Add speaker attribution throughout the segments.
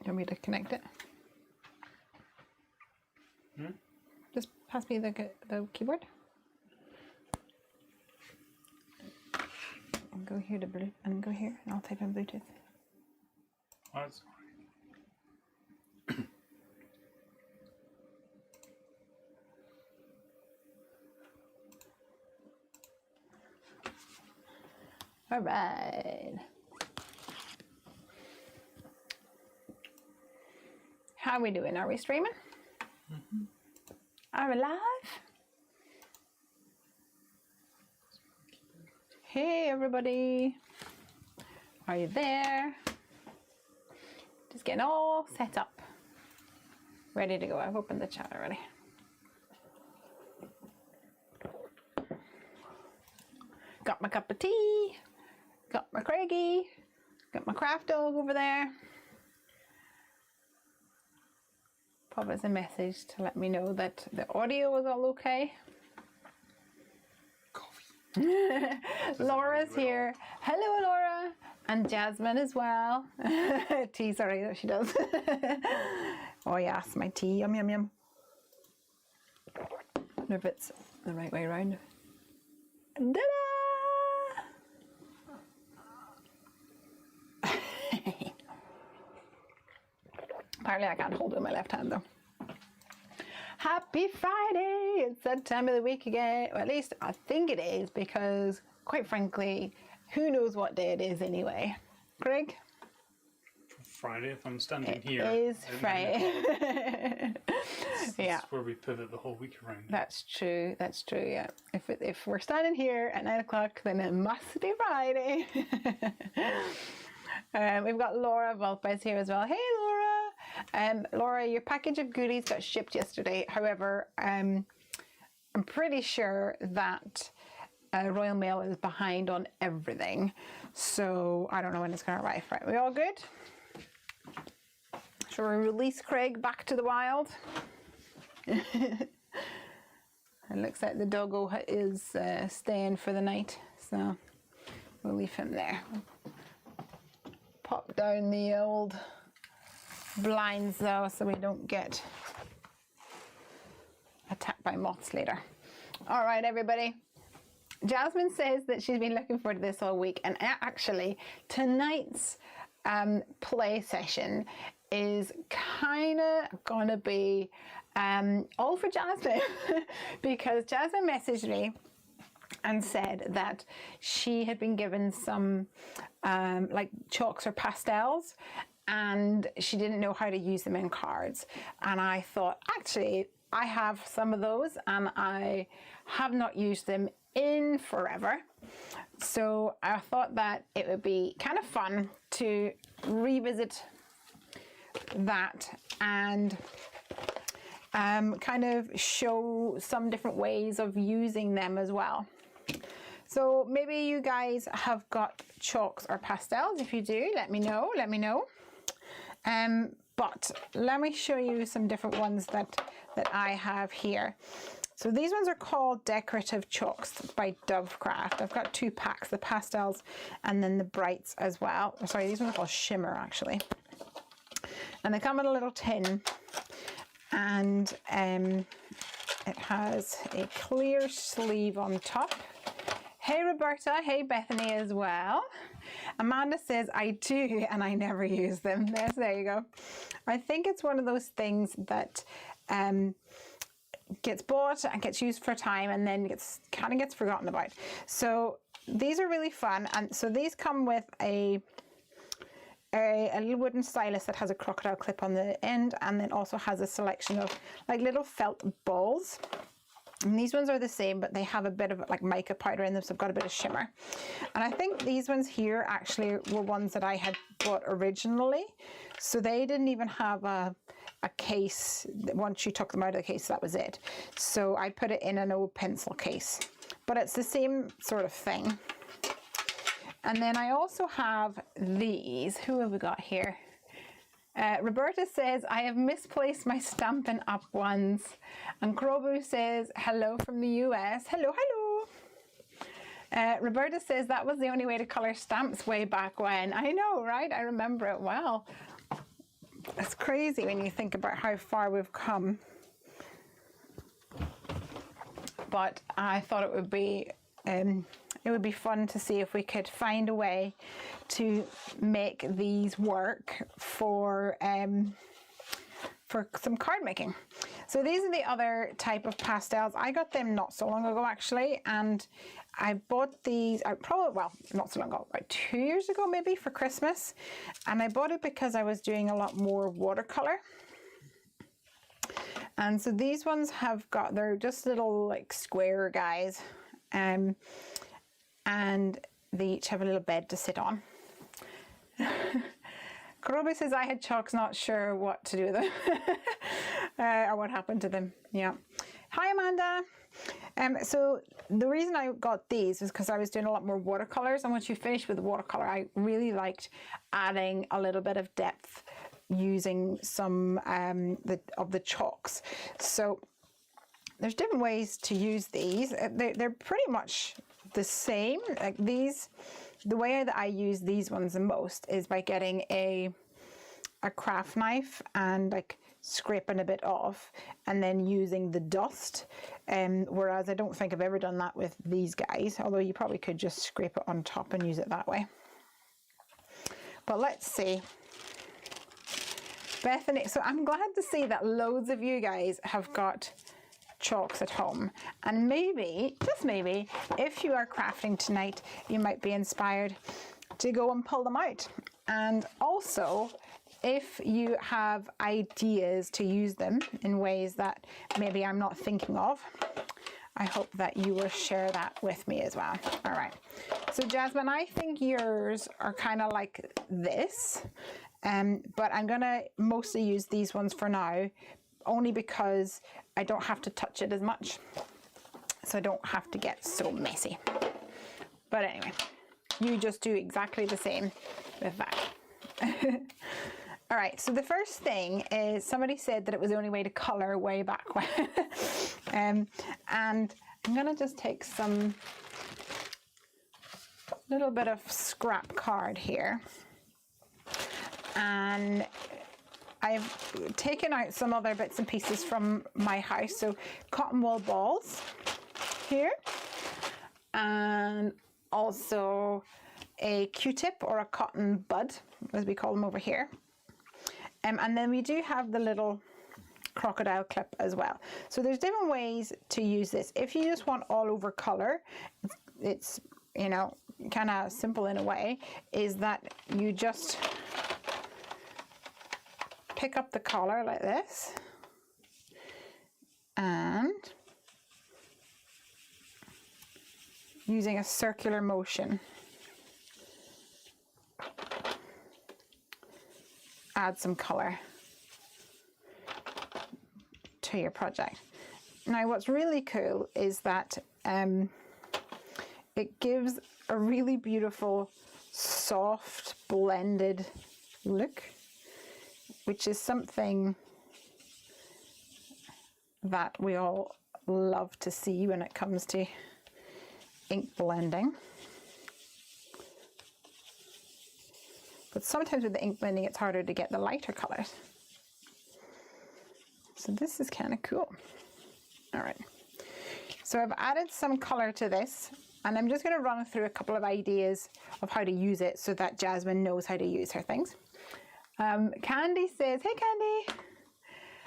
Speaker 1: want me to connect it? Just pass me the keyboard. And go here to Bluetooth, and go here, and I'll type in Bluetooth.
Speaker 2: Oh, that's
Speaker 1: all right. How are we doing? Are we streaming? Are we live? Hey everybody, are you there? Just getting all set up, ready to go. I've opened the chat already. Got my cup of tea, got my Craigie, got my craft dog over there. Pop us a message to let me know that the audio was all okay. Laura's here. Hello, Laura. And Jasmine as well. Tea, sorry, that she does. Oh, yes, my tea. Yum, yum, yum. I wonder if it's the right way around. Ta-da! Apparently, I can't hold it in my left hand, though. Happy Friday! It's that time of the week again. Or at least I think it is, because quite frankly, who knows what day it is anyway. Greg?
Speaker 2: Friday, if I'm standing here.
Speaker 1: It is Friday.
Speaker 2: That's where we pivot the whole week around.
Speaker 1: That's true, yeah. If we're standing here at 9 o'clock, then it must be Friday. We've got Laura Volpez here as well. Hey Laura! Laura, your package of goodies got shipped yesterday. However, I'm pretty sure that Royal Mail is behind on everything. So I don't know when it's going to arrive. Right, we all good? Shall we release Craig back to the wild? It looks like the doggo is staying for the night. So we'll leave him there. Pop down the old blinds though, so we don't get attacked by moths later. All right, everybody. Jasmine says that she's been looking forward to this all week, and actually tonight's play session is kind of gonna be all for Jasmine because Jasmine messaged me and said that she had been given some like chalks or pastels, and she didn't know how to use them in cards. And I thought, actually, I have some of those and I have not used them in forever. So I thought that it would be kind of fun to revisit that and kind of show some different ways of using them as well. So maybe you guys have got chalks or pastels. If you do, let me know, but let me show you some different ones that I have here. So these ones are called Decorative Chalks by Dovecraft. I've got 2 packs, the pastels and then the brights as well. Sorry, these ones are called Shimmer actually. And they come in a little tin, and it has a clear sleeve on top. Hey Roberta, hey Bethany as well. Amanda says, I do, and I never use them. There you go. I think it's one of those things that gets bought and gets used for a time and then kind of gets forgotten about. So these are really fun, and so these come with a little wooden stylus that has a crocodile clip on the end, and then also has a selection of like little felt balls. And these ones are the same, but they have a bit of like mica powder in them, so I've got a bit of shimmer. And I think these ones here actually were ones that I had bought originally. So they didn't even have a case. Once you took them out of the case, that was it. So I put it in an old pencil case. But it's the same sort of thing. And then I also have these. Who have we got here? Roberta says, I have misplaced my Stampin' Up! Ones. And Krobu says, hello from the US. Hello, hello. Roberta says, that was the only way to colour stamps way back when. I know, right? I remember it well. It's crazy when you think about how far we've come. But I thought it would be fun to see if we could find a way to make these work for some card making. So these are the other type of pastels. I got them not so long ago actually, and I bought these not so long ago, about 2 years ago maybe, for Christmas. And I bought it because I was doing a lot more watercolor. And so these ones they're just little like square guys, and they each have a little bed to sit on. Karobi says, I had chalks, not sure what to do with them. Or what happened to them. Yeah. Hi, Amanda. So the reason I got these is because I was doing a lot more watercolors, and once you finish with the watercolor, I really liked adding a little bit of depth using some of the chalks. So there's different ways to use these. They're pretty much the same. Like these, the way that I use these ones the most is by getting a craft knife and like scraping a bit off and then using the dust. Whereas I don't think I've ever done that with these guys, although you probably could just scrape it on top and use it that way. But let's see. Bethany, so I'm glad to see that loads of you guys have got chalks at home, and maybe, just maybe, if you are crafting tonight, you might be inspired to go and pull them out. And also, if you have ideas to use them in ways that maybe I'm not thinking of, I hope that you will share that with me as well. All right, so Jasmine, I think yours are kind of like this. But I'm gonna mostly use these ones for now, only because I don't have to touch it as much, so I don't have to get so messy. But anyway, you just do exactly the same with that. All right, so the first thing is somebody said that it was the only way to color way back when. And I'm gonna just take some little bit of scrap card here. And I've taken out some other bits and pieces from my house. So cotton wool balls here, and also a Q-tip or a cotton bud, as we call them over here. And then we do have the little crocodile clip as well. So there's different ways to use this. If you just want all over color, it's, you know, kind of simple in a way, is that you just pick up the collar like this and using a circular motion add some color to your project. Now what's really cool is that it gives a really beautiful soft blended look, which is something that we all love to see when it comes to ink blending. But sometimes with the ink blending, it's harder to get the lighter colors. So this is kind of cool. All right. So I've added some color to this, and I'm just going to run through a couple of ideas of how to use it so that Jasmine knows how to use her things. Candy says, hey Candy,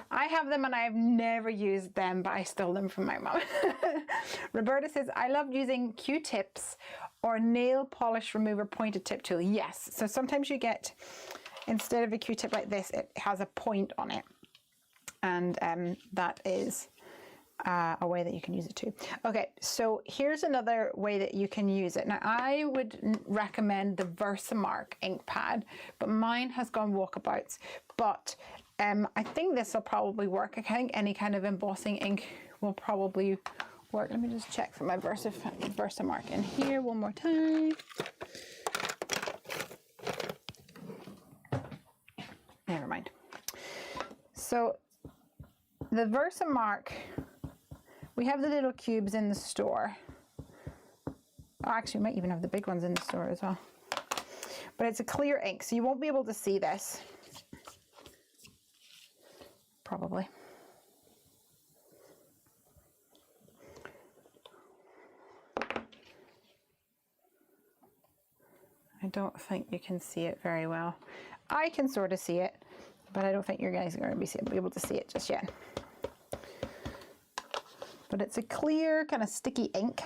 Speaker 1: I have them and I've never used them, but I stole them from my mom. Roberta says, I love using Q-tips or nail polish remover pointed tip tool. Yes, so sometimes you get, instead of a Q-tip like this, it has a point on it. And that is a way that you can use it too. Okay, so here's another way that you can use it. Now I would recommend the Versamark ink pad, but mine has gone walkabouts. But I think this will probably work. I think any kind of embossing ink will probably work. Let me just check for my Versamark in here one more time. Never mind. So the Versamark, we have the little cubes in the store. Oh, actually, we might even have the big ones in the store as well. But it's a clear ink, so you won't be able to see this. probably. I don't think you can see it very well. I can sort of see it, but I don't think you guys are going to be able to see it just yet. But it's a clear kind of sticky ink.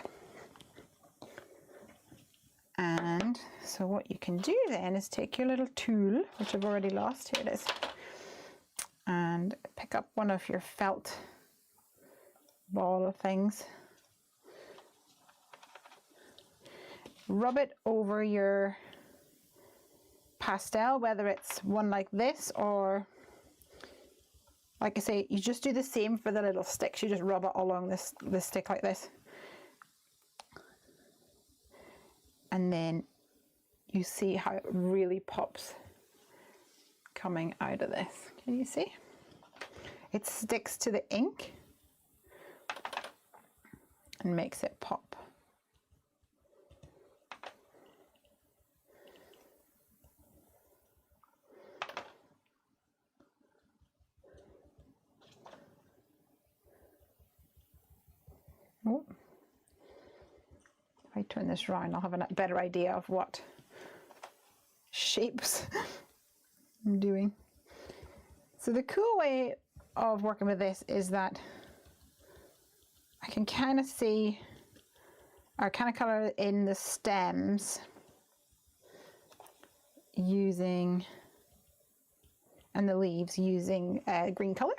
Speaker 1: And so what you can do then is take your little tool, which I've already lost, here it is, and pick up one of your felt ball of things. Rub it over your pastel, whether it's one like this or, like I say, you just do the same for the little sticks. You just rub it along this stick like this. And then you see how it really pops coming out of this. Can you see? It sticks to the ink and makes it pop. Oh. If I turn this around, I'll have a better idea of what shapes I'm doing. So the cool way of working with this is that I can kind of see, or kind of color in the stems using, and the leaves using green color.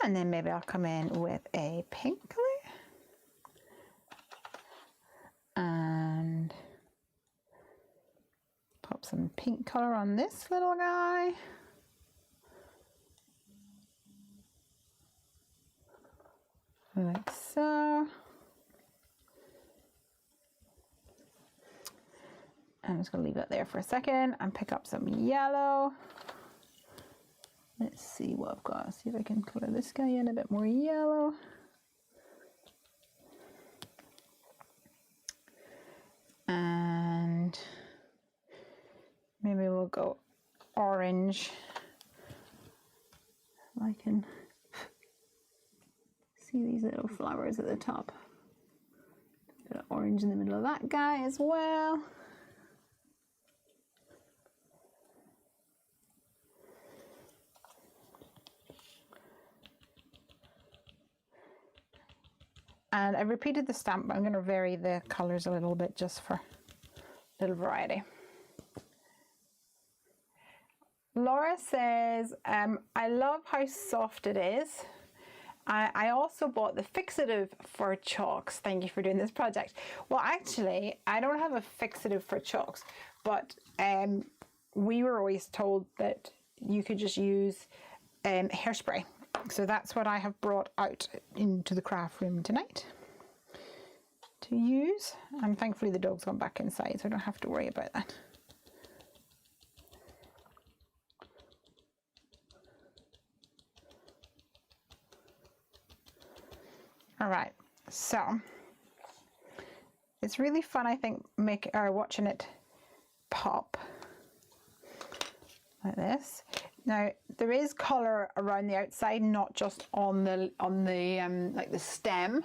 Speaker 1: And then maybe I'll come in with a pink color. And pop some pink color on this little guy. Like so. I'm just going to leave it there for a second and pick up some yellow. Let's see what I've got. See if I can color this guy in a bit more yellow. And maybe we'll go orange. I can see these little flowers at the top. A bit of orange in the middle of that guy as well. And I've repeated the stamp, but I'm going to vary the colors a little bit just for a little variety. Laura says, I love how soft it is. I also bought the fixative for chalks. Thank you for doing this project. Well, actually, I don't have a fixative for chalks, but we were always told that you could just use hairspray. So that's what I have brought out into the craft room tonight to use. And thankfully the dog's gone back inside, so I don't have to worry about that. All right, so it's really fun, I think, watching it pop like this. Now there is color around the outside, not just on the like the stem.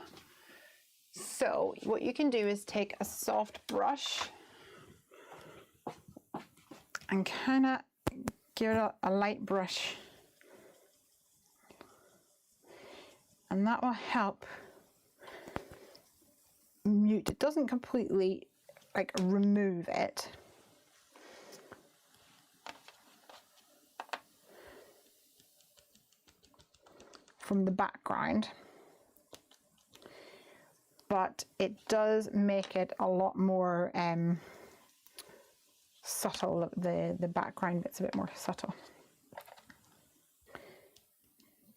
Speaker 1: So what you can do is take a soft brush and kind of give it a light brush, and that will help mute. It doesn't completely like remove it. From the background, but it does make it a lot more subtle. The background bit's a bit more subtle.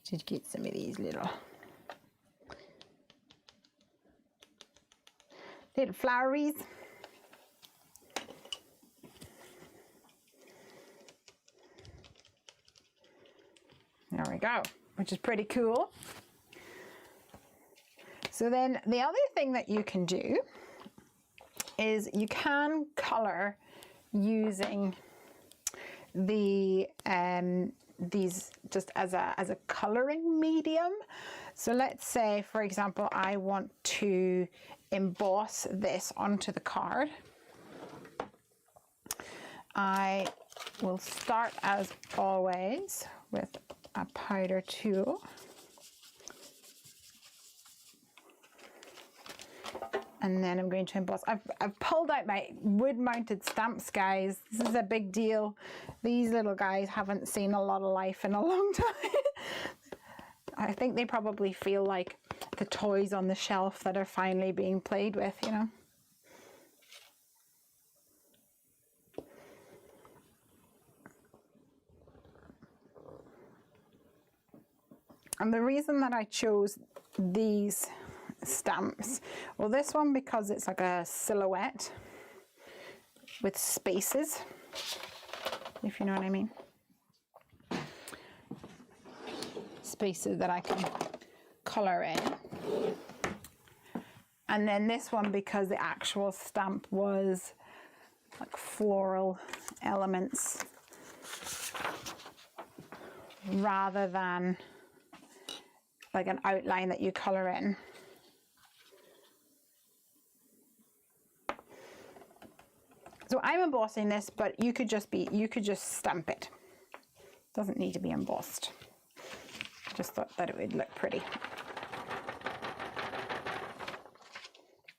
Speaker 1: To get some of these little floweries. There we go. Which is pretty cool. So then the other thing that you can do is you can color using the these just as a coloring medium. So let's say, for example, I want to emboss this onto the card. I will start, as always, with a powder tool. And then I'm going to emboss. I've pulled out my wood-mounted stamps, guys. This is a big deal. These little guys haven't seen a lot of life in a long time. I think they probably feel like the toys on the shelf that are finally being played with, you know. And the reason that I chose these stamps, well, this one because it's like a silhouette with spaces, if you know what I mean. Spaces that I can color in. And then this one because the actual stamp was like floral elements rather than like an outline that you color in. So I'm embossing this, but you could just stamp it. Doesn't need to be embossed. Just thought that it would look pretty.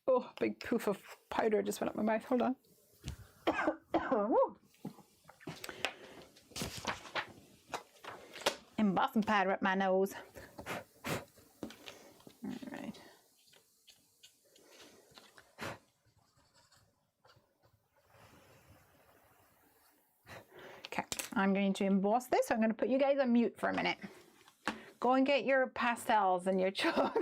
Speaker 1: Oh, big poof of powder just went up my mouth. Hold on. Embossing powder up my nose. I'm going to emboss this, so I'm going to put you guys on mute for a minute. Go and get your pastels and your chalks.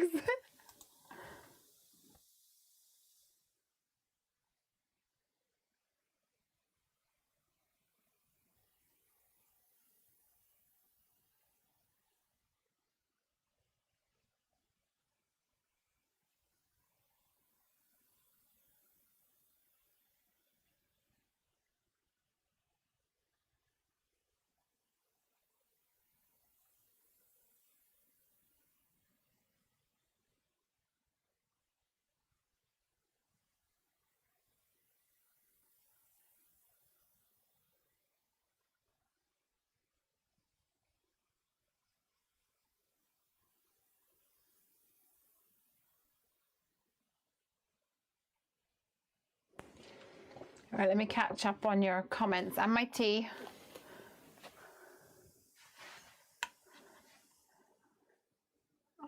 Speaker 1: All right, let me catch up on your comments and my tea.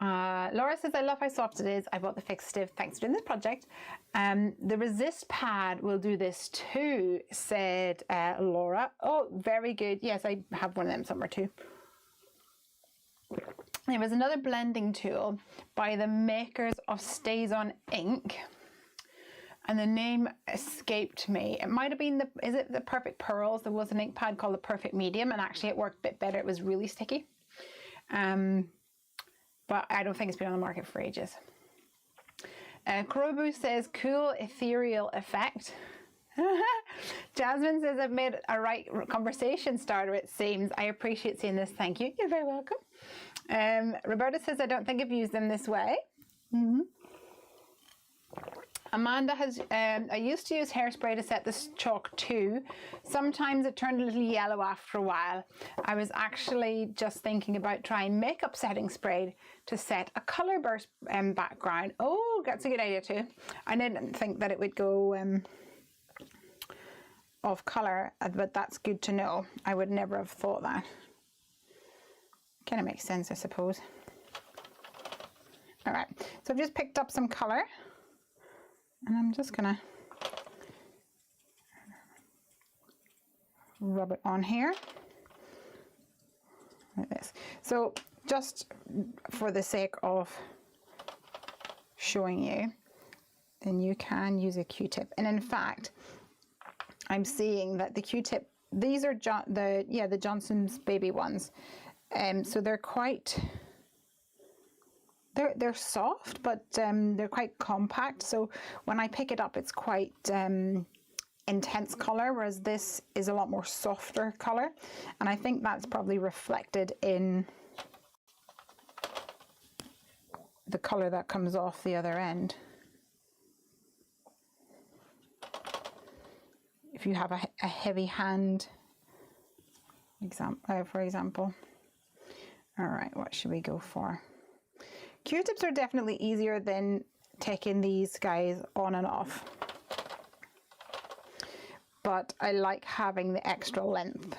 Speaker 1: Laura says, I love how soft it is. I bought the fixative. Thanks for doing this project. The resist pad will do this too, said Laura. Oh, very good. Yes, I have one of them somewhere too. There was another blending tool by the makers of Stays On ink. And the name escaped me. It might have been is it the Perfect Pearls? There was an ink pad called the Perfect Medium, and actually it worked a bit better. It was really sticky. But I don't think it's been on the market for ages. Kurobu says, cool ethereal effect. Jasmine says, I've made a right conversation starter, it seems. I appreciate seeing this. Thank you. You're very welcome. Roberta says, I don't think I've used them this way. Amanda has, I used to use hairspray to set this chalk too. Sometimes it turned a little yellow after a while. I was actually just thinking about trying makeup setting spray to set a color burst background. Oh, that's a good idea too. I didn't think that it would go off color, but that's good to know. I would never have thought that. Kind of makes sense, I suppose. All right, so I've just picked up some color. And I'm just gonna rub it on here like this. So just for the sake of showing you, then you can use a Q-tip. And in fact, I'm seeing that the Q-tip, these are the Johnson's Baby ones. So they're quite, they're soft, but they're quite compact. So when I pick it up, it's quite intense color, whereas this is a lot more softer color. And I think that's probably reflected in the color that comes off the other end. If you have a heavy hand, for example. All right, what should we go for? Q-tips are definitely easier than taking these guys on and off. But I like having the extra length.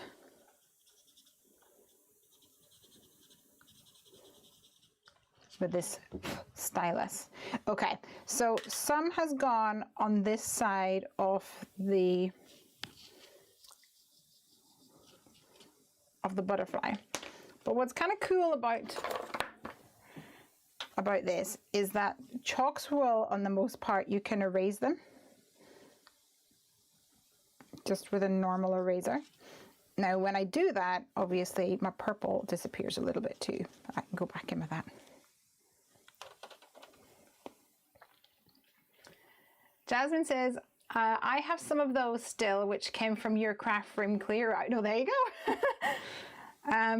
Speaker 1: With this stylus. Okay, so some has gone on this side of the butterfly. But what's kind of cool about this is that chalks will, on the most part, you can erase them just with a normal eraser. Now when I do that, obviously my purple disappears a little bit too. I can go back in with that. Jasmine says, I have some of those still, which came from your craft room clear out. No, there you go.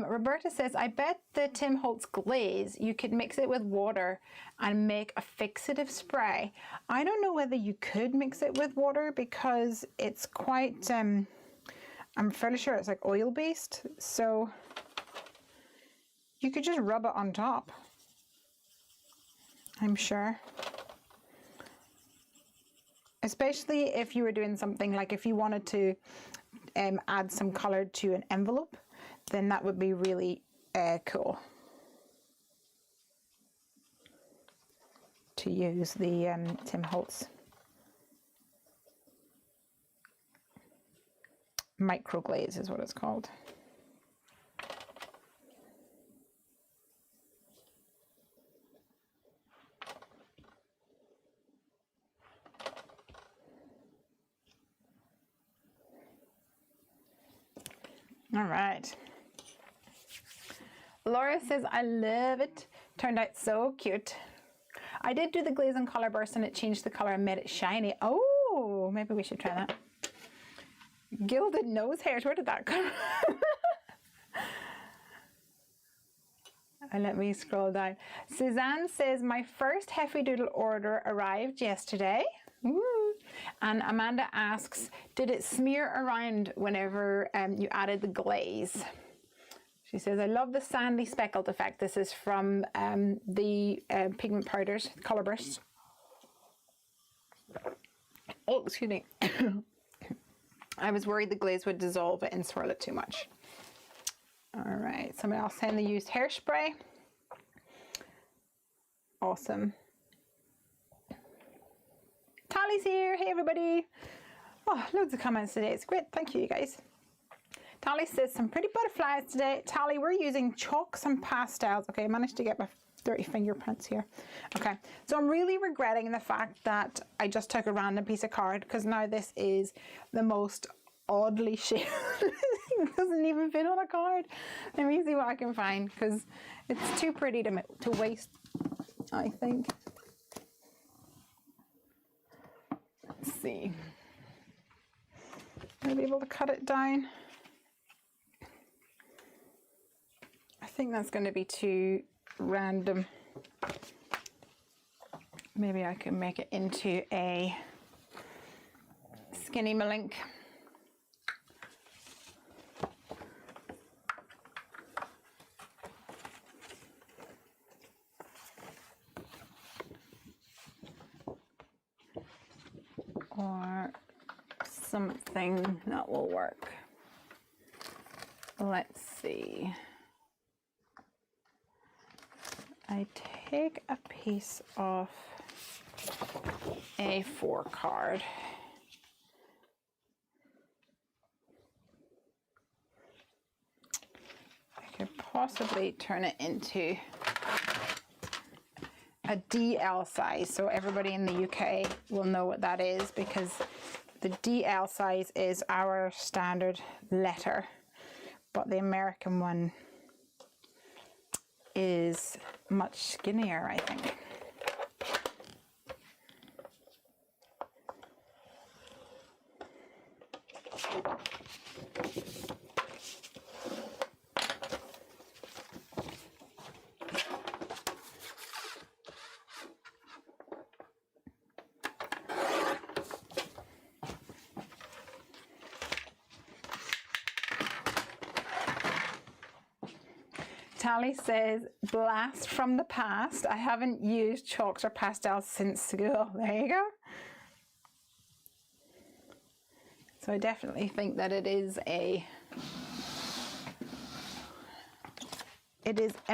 Speaker 1: Roberta says, I bet the Tim Holtz glaze, you could mix it with water and make a fixative spray. I don't know whether you could mix it with water because it's quite, I'm fairly sure it's like oil based. So you could just rub it on top, I'm sure. Especially if you were doing something like if you wanted to add some color to an envelope, then that would be really cool to use the Tim Holtz micro glaze is what it's called. All right. Laura says, I love it. Turned out so cute. I did do the glaze and color burst and it changed the color and made it shiny. Oh, maybe we should try that. Gilded nose hairs, where did that come from? And let me scroll down. Suzanne says, my first Heffy Doodle order arrived yesterday. Ooh. And Amanda asks, did it smear around whenever you added the glaze? She says, I love the sandy speckled effect. This is from the pigment powders, color bursts. Oh, excuse me. I was worried the glaze would dissolve it and swirl it too much. All right, somebody else saying they used hairspray. Awesome. Tally's here. Hey, everybody. Oh, loads of comments today. It's great. Thank you, you guys. Tally says, some pretty butterflies today. Tally, we're using chalks and pastels. Okay, I managed to get my dirty fingerprints here. Okay, so I'm really regretting the fact that I just took a random piece of card because now this is the most oddly shaped. It doesn't even fit on a card. Let me see what I can find because it's too pretty to waste, I think. Let's see. I'll be able to cut it down. I think that's going to be too random. Maybe I can make it into a skinny malink. Or something that will work. Let's see. I take a piece of A4 card. I could possibly turn it into a DL size, so everybody in the UK will know what that is because the DL size is our standard letter, but the American one is much skinnier, I think. Tally says, blast from the past. I haven't used chalks or pastels since school. There you go. So I definitely think that it is a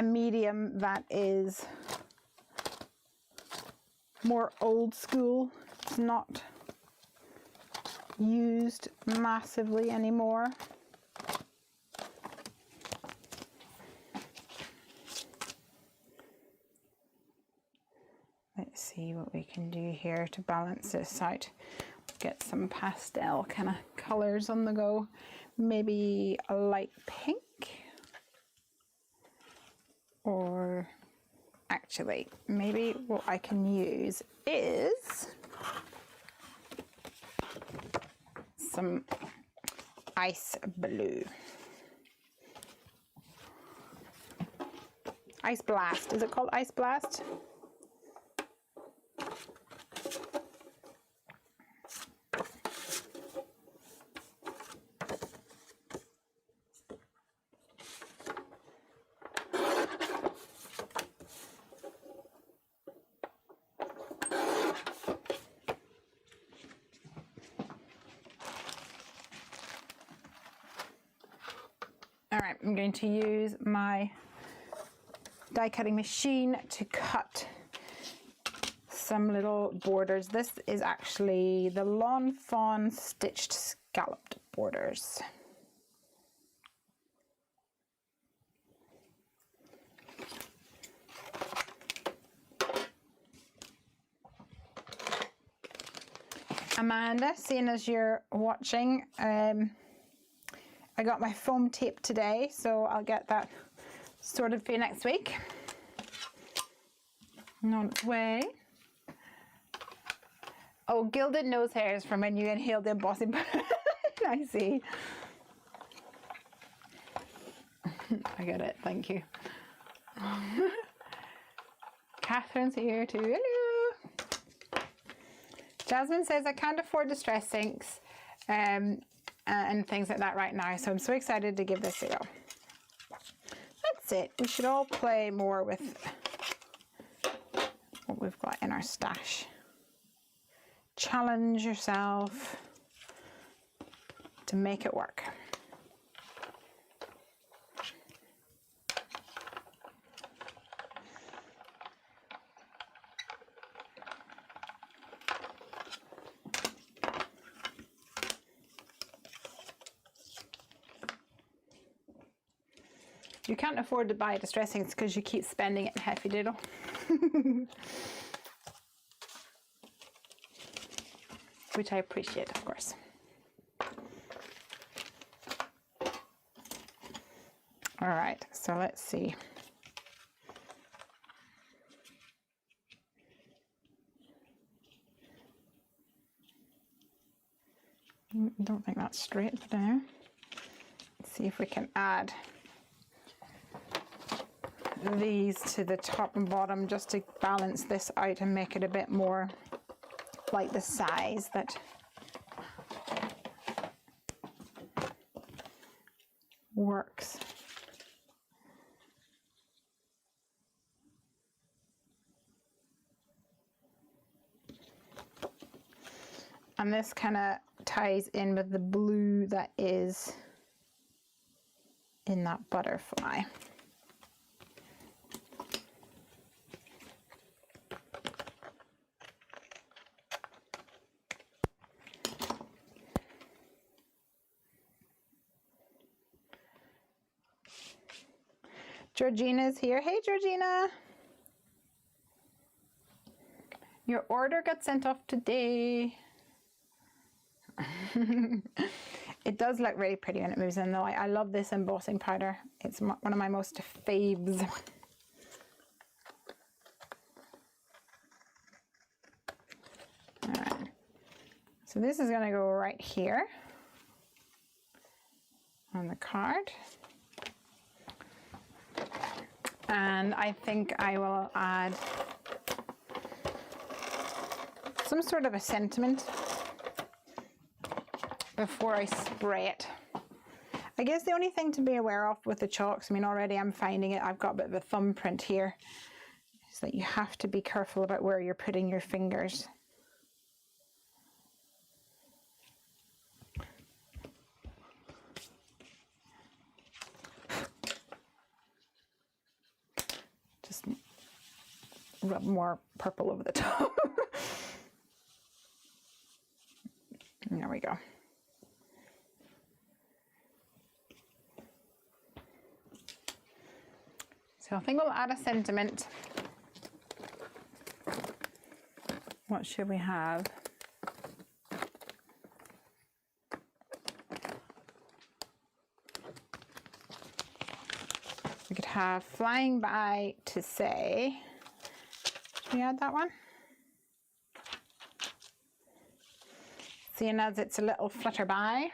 Speaker 1: medium that is more old school. It's not used massively anymore. Let's see what we can do here to balance this out. Get some pastel kind of colors on the go. Maybe a light pink. Or actually, maybe what I can use is some ice blue. Ice Blast. Is it called Ice Blast? All right, I'm going to use my die cutting machine to cut some little borders. This is actually the Lawn Fawn stitched scalloped borders. Amanda, seeing as you're watching, I got my foam tape today, so I'll get that sorted for you next week. On its way. Oh, gilded nose hairs from when you inhaled the embossing. I see. I get it, thank you. Catherine's here too. Hello. Jasmine says, I can't afford distress sinks. And things like that right now, so I'm so excited to give this a go. That's it. We should all play more with what we've got in our stash. Challenge yourself to make it work. You can't afford to buy distress inks because you keep spending it in Heffy Doodle. Which I appreciate, of course. All right, so let's see. I don't think that's straight down. Let's see if we can add these to the top and bottom just to balance this out and make it a bit more like the size that works. And this kind of ties in with the blue that is in that butterfly. Georgina's here. Hey, Georgina. Your order got sent off today. It does look really pretty when it moves in though. I love this embossing powder. It's one of my most faves. All right. So this is going to go right here on the card. And I think I will add some sort of a sentiment before I spray it. I guess the only thing to be aware of with the chalks, I mean, already I'm finding it, I've got a bit of a thumbprint here, is that you have to be careful about where you're putting your fingers. Just rub more purple over the top. There we go. So I think we'll add a sentiment. What should we have? We could have flying by to say, should we add that one? Seeing as it's a little flutter by.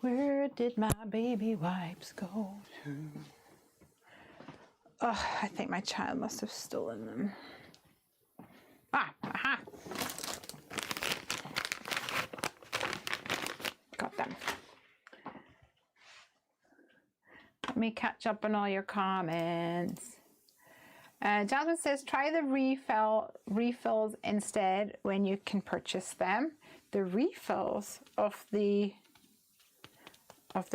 Speaker 1: Where did my baby wipes go to? Oh, I think my child must have stolen them. Ah, aha. Got them. Let me catch up on all your comments. Jasmine says, try the refills instead when you can purchase them. The refills of the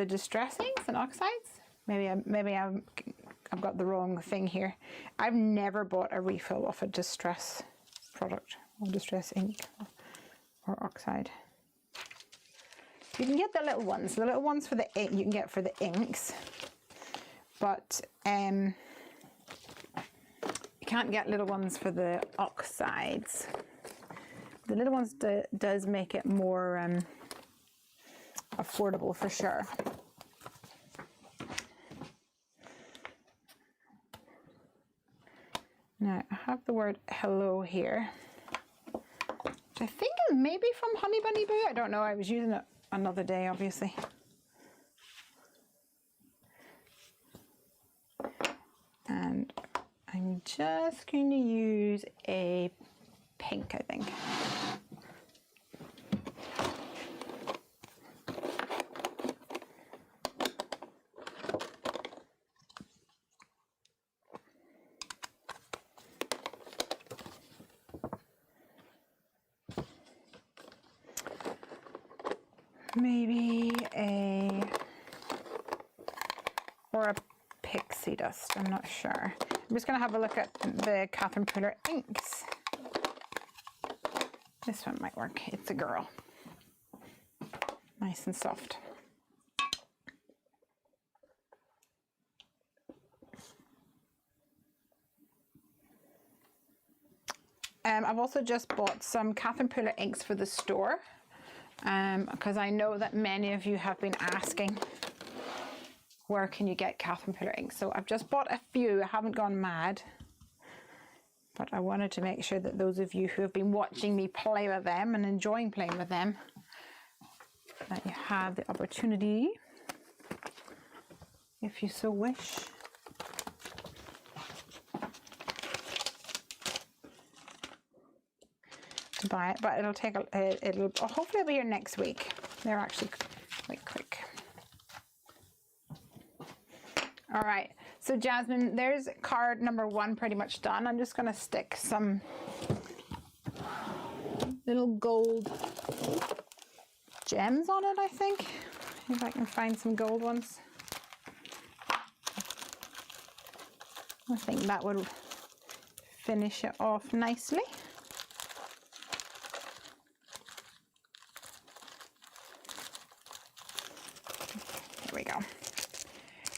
Speaker 1: distressings and oxides. Maybe I've got the wrong thing here. I've never bought a refill of a distress product or distress ink or oxide. You can get the little ones. The little ones for the ink you can get for the inks, but you can't get little ones for the oxides. The little ones does make it more affordable for sure. Now I have the word hello here, which I think is maybe from Honey Bunny Boo. I don't know, I was using it another day obviously. And I'm just going to use a pink, I think. Maybe or a pixie dust, I'm not sure. I'm just going to have a look at the Catherine Pooler inks. This one might work. It's a girl. Nice and soft. I've also just bought some Catherine Pooler inks for the store. Because I know that many of you have been asking where can you get Catherine Pooler ink. So I've just bought a few. I haven't gone mad, but I wanted to make sure that those of you who have been watching me play with them and enjoying playing with them, that you have the opportunity, if you so wish, to buy it. But it'll take hopefully it'll be here next week. They're actually quite quick. All right, so Jasmine, there's card number 1 pretty much done. I'm just going to stick some little gold gems on it, I think, if I can find some gold ones. I think that would finish it off nicely. There we go.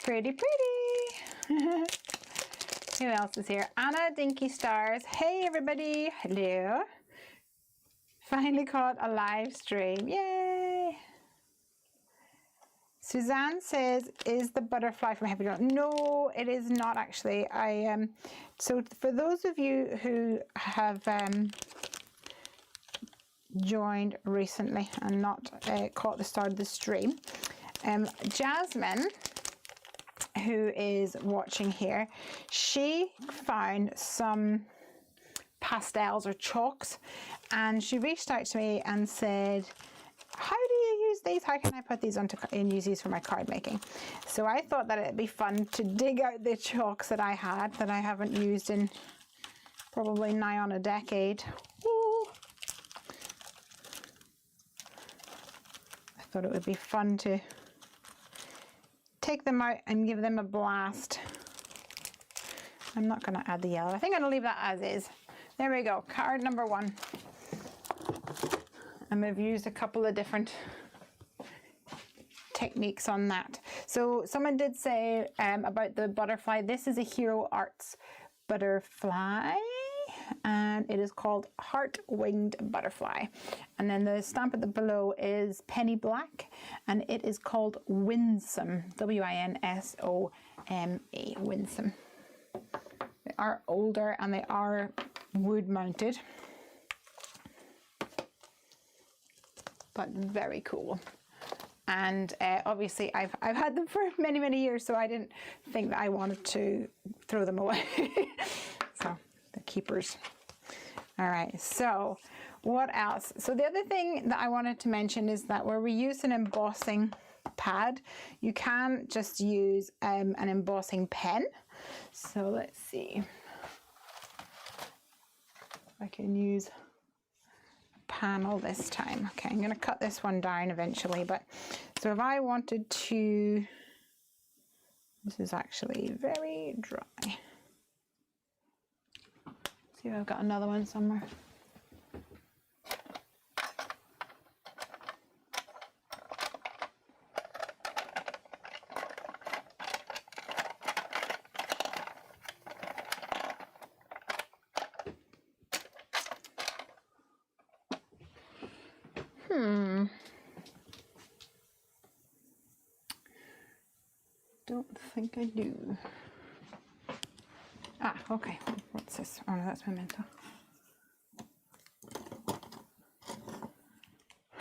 Speaker 1: Pretty, pretty. Who else is here? Anna Dinky Stars. Hey everybody. Hello. Finally caught a live stream. Yay. Suzanne says, is the butterfly from Heffy? No, it is not actually. So for those of you who have joined recently and not caught the start of the stream, Jasmine, who is watching here, she found some pastels or chalks, and she reached out to me and said, how do you use these? How can I put these onto and use these for my card making? So I thought that it'd be fun to dig out the chalks that I had that I haven't used in probably nigh on a decade. Ooh. I thought it would be fun to take them out and give them a blast. I'm not going to add the yellow. I think I'm going to leave that as is. There we go, card number 1. And we've used a couple of different techniques on that. So someone did say about the butterfly, this is a Hero Arts butterfly, and it is called Heart Winged Butterfly. And then the stamp at the below is Penny Black, and it is called Winsome, W-I-N-S-O-M-E, Winsome. They are older and they are wood mounted, but very cool. And obviously I've had them for many years, so I didn't think that I wanted to throw them away. So they're keepers. All right, so what else? So the other thing that I wanted to mention is that where we use an embossing pad, you can just use an embossing pen. So let's see if I can use panel this time. Okay, I'm going to cut this one down eventually, but so if I wanted to, this is actually very dry. See if I've got another one somewhere. Don't think I do. Ah, okay. What's this? Oh no, that's Memento.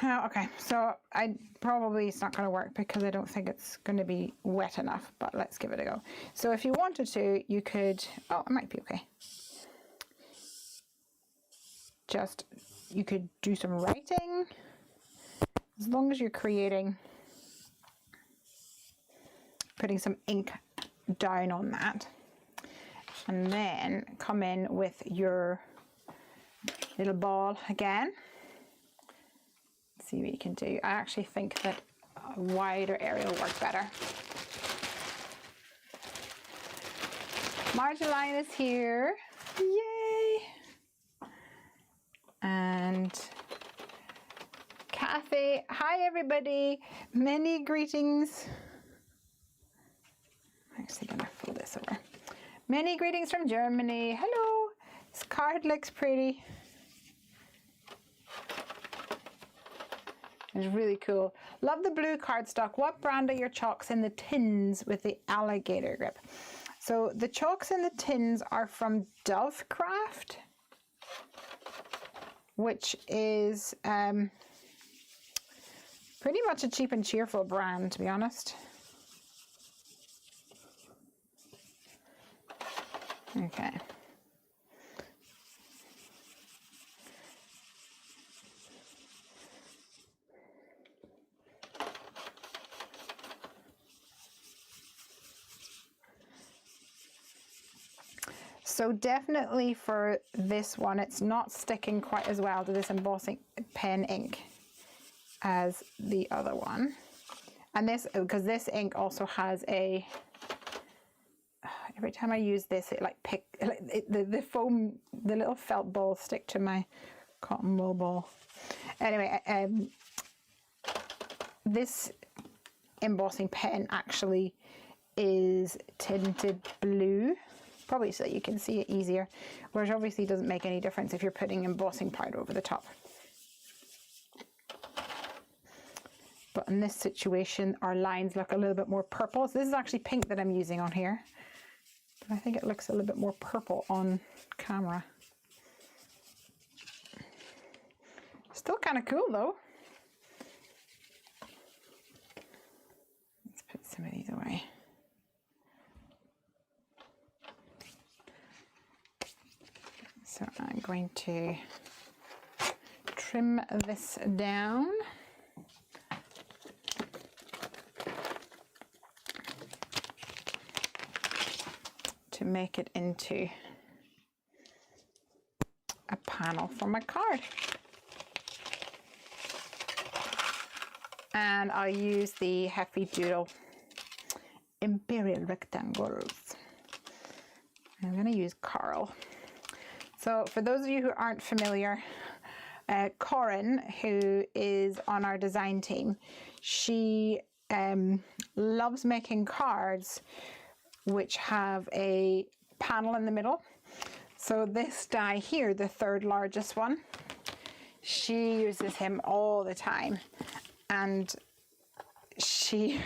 Speaker 1: Okay, so it's not going to work because I don't think it's going to be wet enough, but let's give it a go. So if you wanted to, you could, oh, it might be okay. You could do some writing, as long as you're putting some ink down on that, and then come in with your little ball again. See what you can do. I actually think that a wider area will work better. Marjoline is here. Yay! And Kathy, hi everybody. Many greetings. I'm actually gonna fold this over. Many greetings from Germany. Hello. This card looks pretty. It's really cool. Love the blue cardstock. What brand are your chalks in the tins with the alligator grip? So the chalks in the tins are from Dovecraft, which is pretty much a cheap and cheerful brand, to be honest. Okay. So definitely for this one, it's not sticking quite as well to this embossing pen ink as the other one. And this, because this ink also has a, every time I use this, it the foam, the little felt balls stick to my cotton wool ball. Anyway, this embossing pen actually is tinted blue, probably so that you can see it easier, which obviously doesn't make any difference if you're putting embossing powder over the top. But in this situation, our lines look a little bit more purple. So this is actually pink that I'm using on here. But I think it looks a little bit more purple on camera. Still kind of cool though. Let's put some of these away. So I'm going to trim this down. To make it into a panel for my card. And I'll use the Heffy Doodle Imperial Rectangles. I'm going to use Carl. So for those of you who aren't familiar, Corinne, who is on our design team, she loves making cards which have a panel in the middle. So this die here, the third largest one, she uses him all the time. And she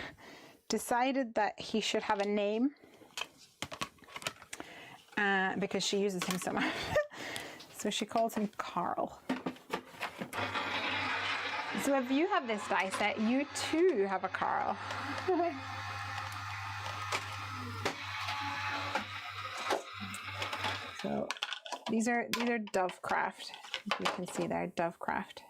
Speaker 1: decided that he should have a name because she uses him so much. So she calls him Carl. So if you have this die set, you too have a Carl. So these are Dovecraft. You can see there, Dovecraft.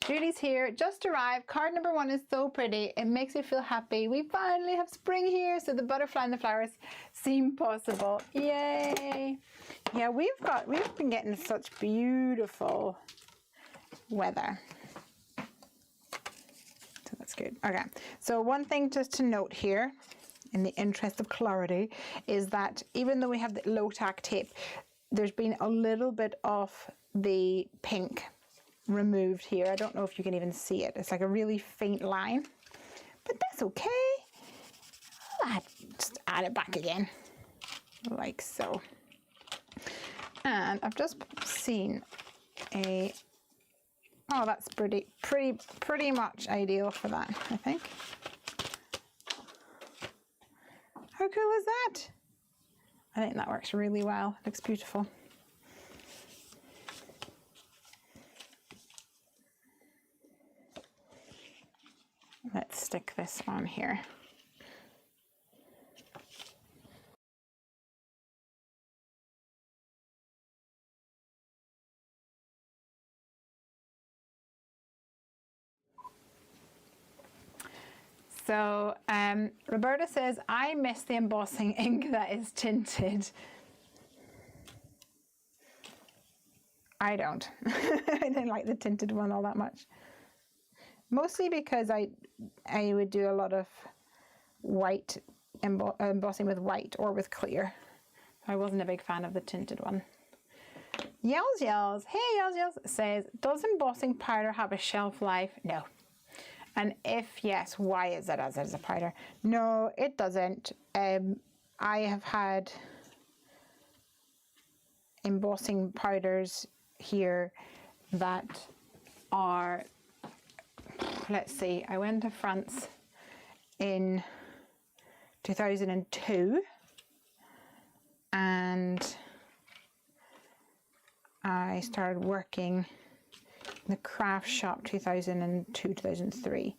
Speaker 1: Julie's here, just arrived. Card number 1 is so pretty. It makes me feel happy. We finally have spring here, so the butterfly and the flowers seem possible. Yay! Yeah, we've been getting such beautiful weather. So that's good. Okay, so one thing just to note here, in the interest of clarity, is that even though we have the low tack tape, there's been a little bit of the pink removed here. I don't know if you can even see it. It's like a really faint line, but that's okay. I'll just add it back again, like so. And I've just seen a, oh, that's pretty much ideal for that, I think. How cool is that? I think that works really well. It looks beautiful. Let's stick this on here. So Roberta says, I miss the embossing ink that is tinted. I don't. I didn't like the tinted one all that much. Mostly because I would do a lot of white, embossing with white or with clear. I wasn't a big fan of the tinted one. Yells, hey Yells says, does embossing powder have a shelf life? No. And if yes, why is it as a powder? No, it doesn't. I have had embossing powders here that are, let's see, I went to France in 2002 and I started working in the craft shop 2002, 2003.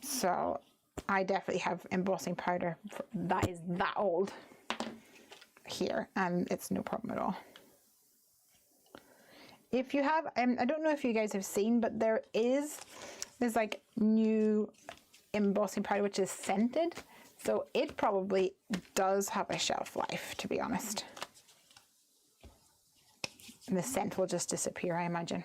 Speaker 1: So I definitely have embossing powder that is that old here, and it's no problem at all. If you have, I don't know if you guys have seen, but there's like new embossing powder which is scented, so it probably does have a shelf life, to be honest. And the scent will just disappear, I imagine.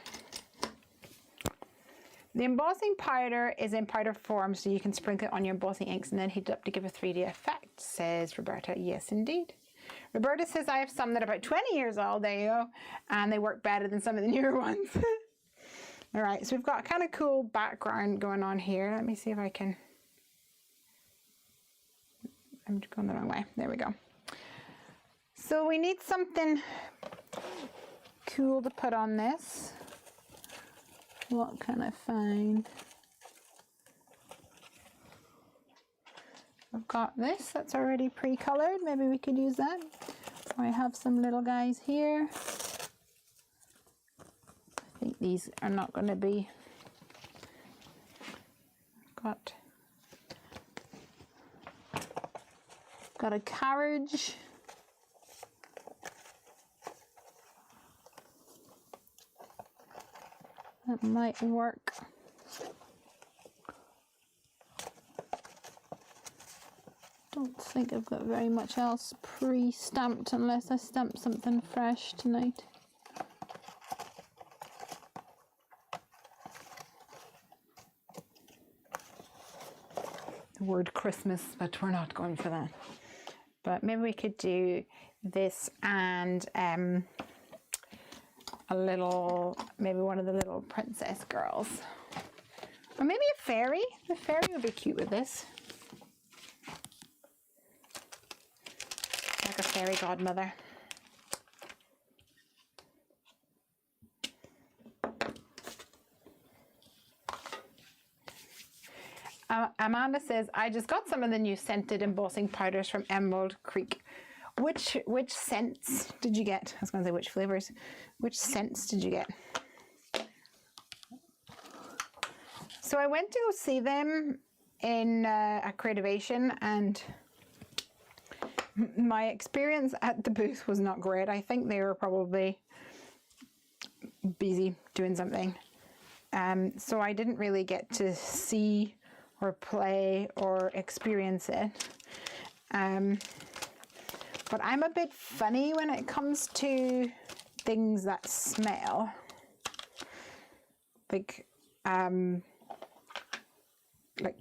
Speaker 1: The embossing powder is in powder form, so you can sprinkle it on your embossing inks and then heat it up to give a 3D effect, says Roberta. Yes, indeed. Roberta says, I have some that are about 20 years old, there you go, and they work better than some of the newer ones. All right, so we've got a kind of cool background going on here. Let me see if I can, I'm going the wrong way. There we go. So we need something cool to put on this. What can I find? I've got this that's already pre-colored. Maybe we could use that. I have some little guys here. I think these are not going to be. Got a carriage. That might work. Don't think I've got very much else pre-stamped unless I stamp something fresh tonight. The word Christmas, but we're not going for that. But maybe we could do this and a little, maybe one of the little princess girls. Or maybe a fairy. The fairy would be cute with this. Like a fairy godmother. Amanda says, I just got some of the new scented embossing powders from Emerald Creek. Which scents did you get? I was going to say which flavors. Which scents did you get? So I went to go see them in at Creativation, and my experience at the booth was not great. I think they were probably busy doing something. So I didn't really get to see or play or experience it. But I'm a bit funny when it comes to things that smell. Like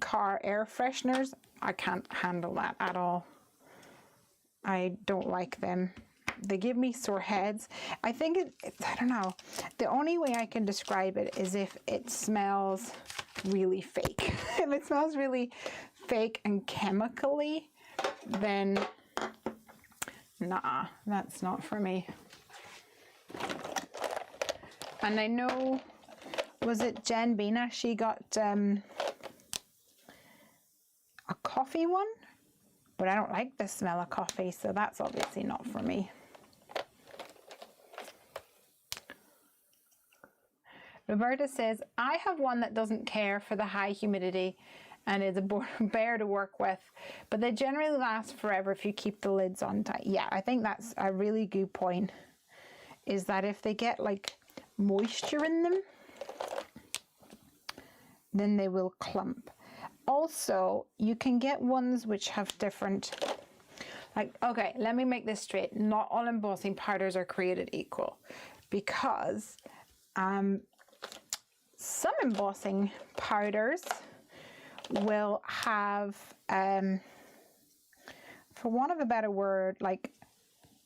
Speaker 1: car air fresheners, I can't handle that at all. I don't like them. They give me sore heads. I think I don't know. The only way I can describe it is if it smells really fake. If it smells really fake and chemically, then nah, that's not for me. And I know, was it Jen Bina? She got a coffee one, but I don't like the smell of coffee, so that's obviously not for me. Roberta says, I have one that doesn't care for the high humidity and is a bear to work with, but they generally last forever if you keep the lids on tight. Yeah, I think that's a really good point, is that if they get like moisture in them, then they will clump. Also, you can get ones which have different, like, okay, let me make this straight. Not all embossing powders are created equal, because some embossing powders will have, for want of a better word, like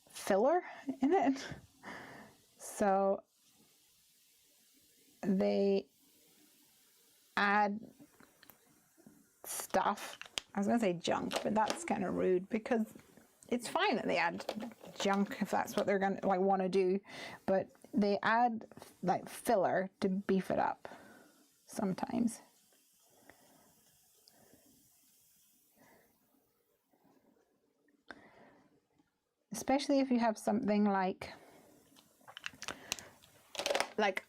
Speaker 1: filler in it. So they add stuff. I was going to say junk, but that's kind of rude, because it's fine that they add junk if that's what they're going to want to do, but they add like filler to beef it up sometimes. Especially if you have something like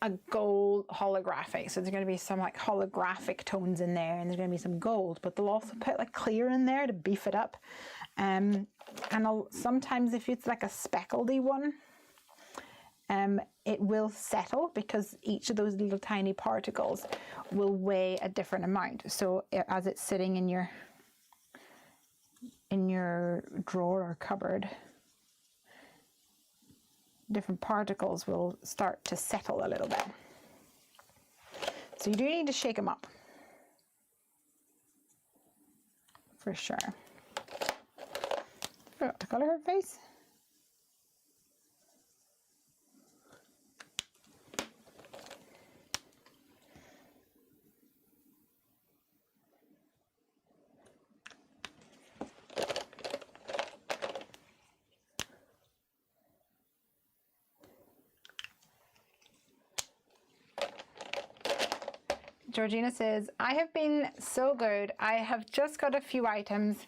Speaker 1: a gold holographic. So there's going to be some like holographic tones in there, and there's going to be some gold, but they'll also put like clear in there to beef it up. And sometimes if it's like a speckledy one, it will settle, because each of those little tiny particles will weigh a different amount. So as it's sitting in your drawer or cupboard, different particles will start to settle a little bit. So you do need to shake them up, for sure. Forgot to color her face. Georgina says, I have been so good. I have just got a few items.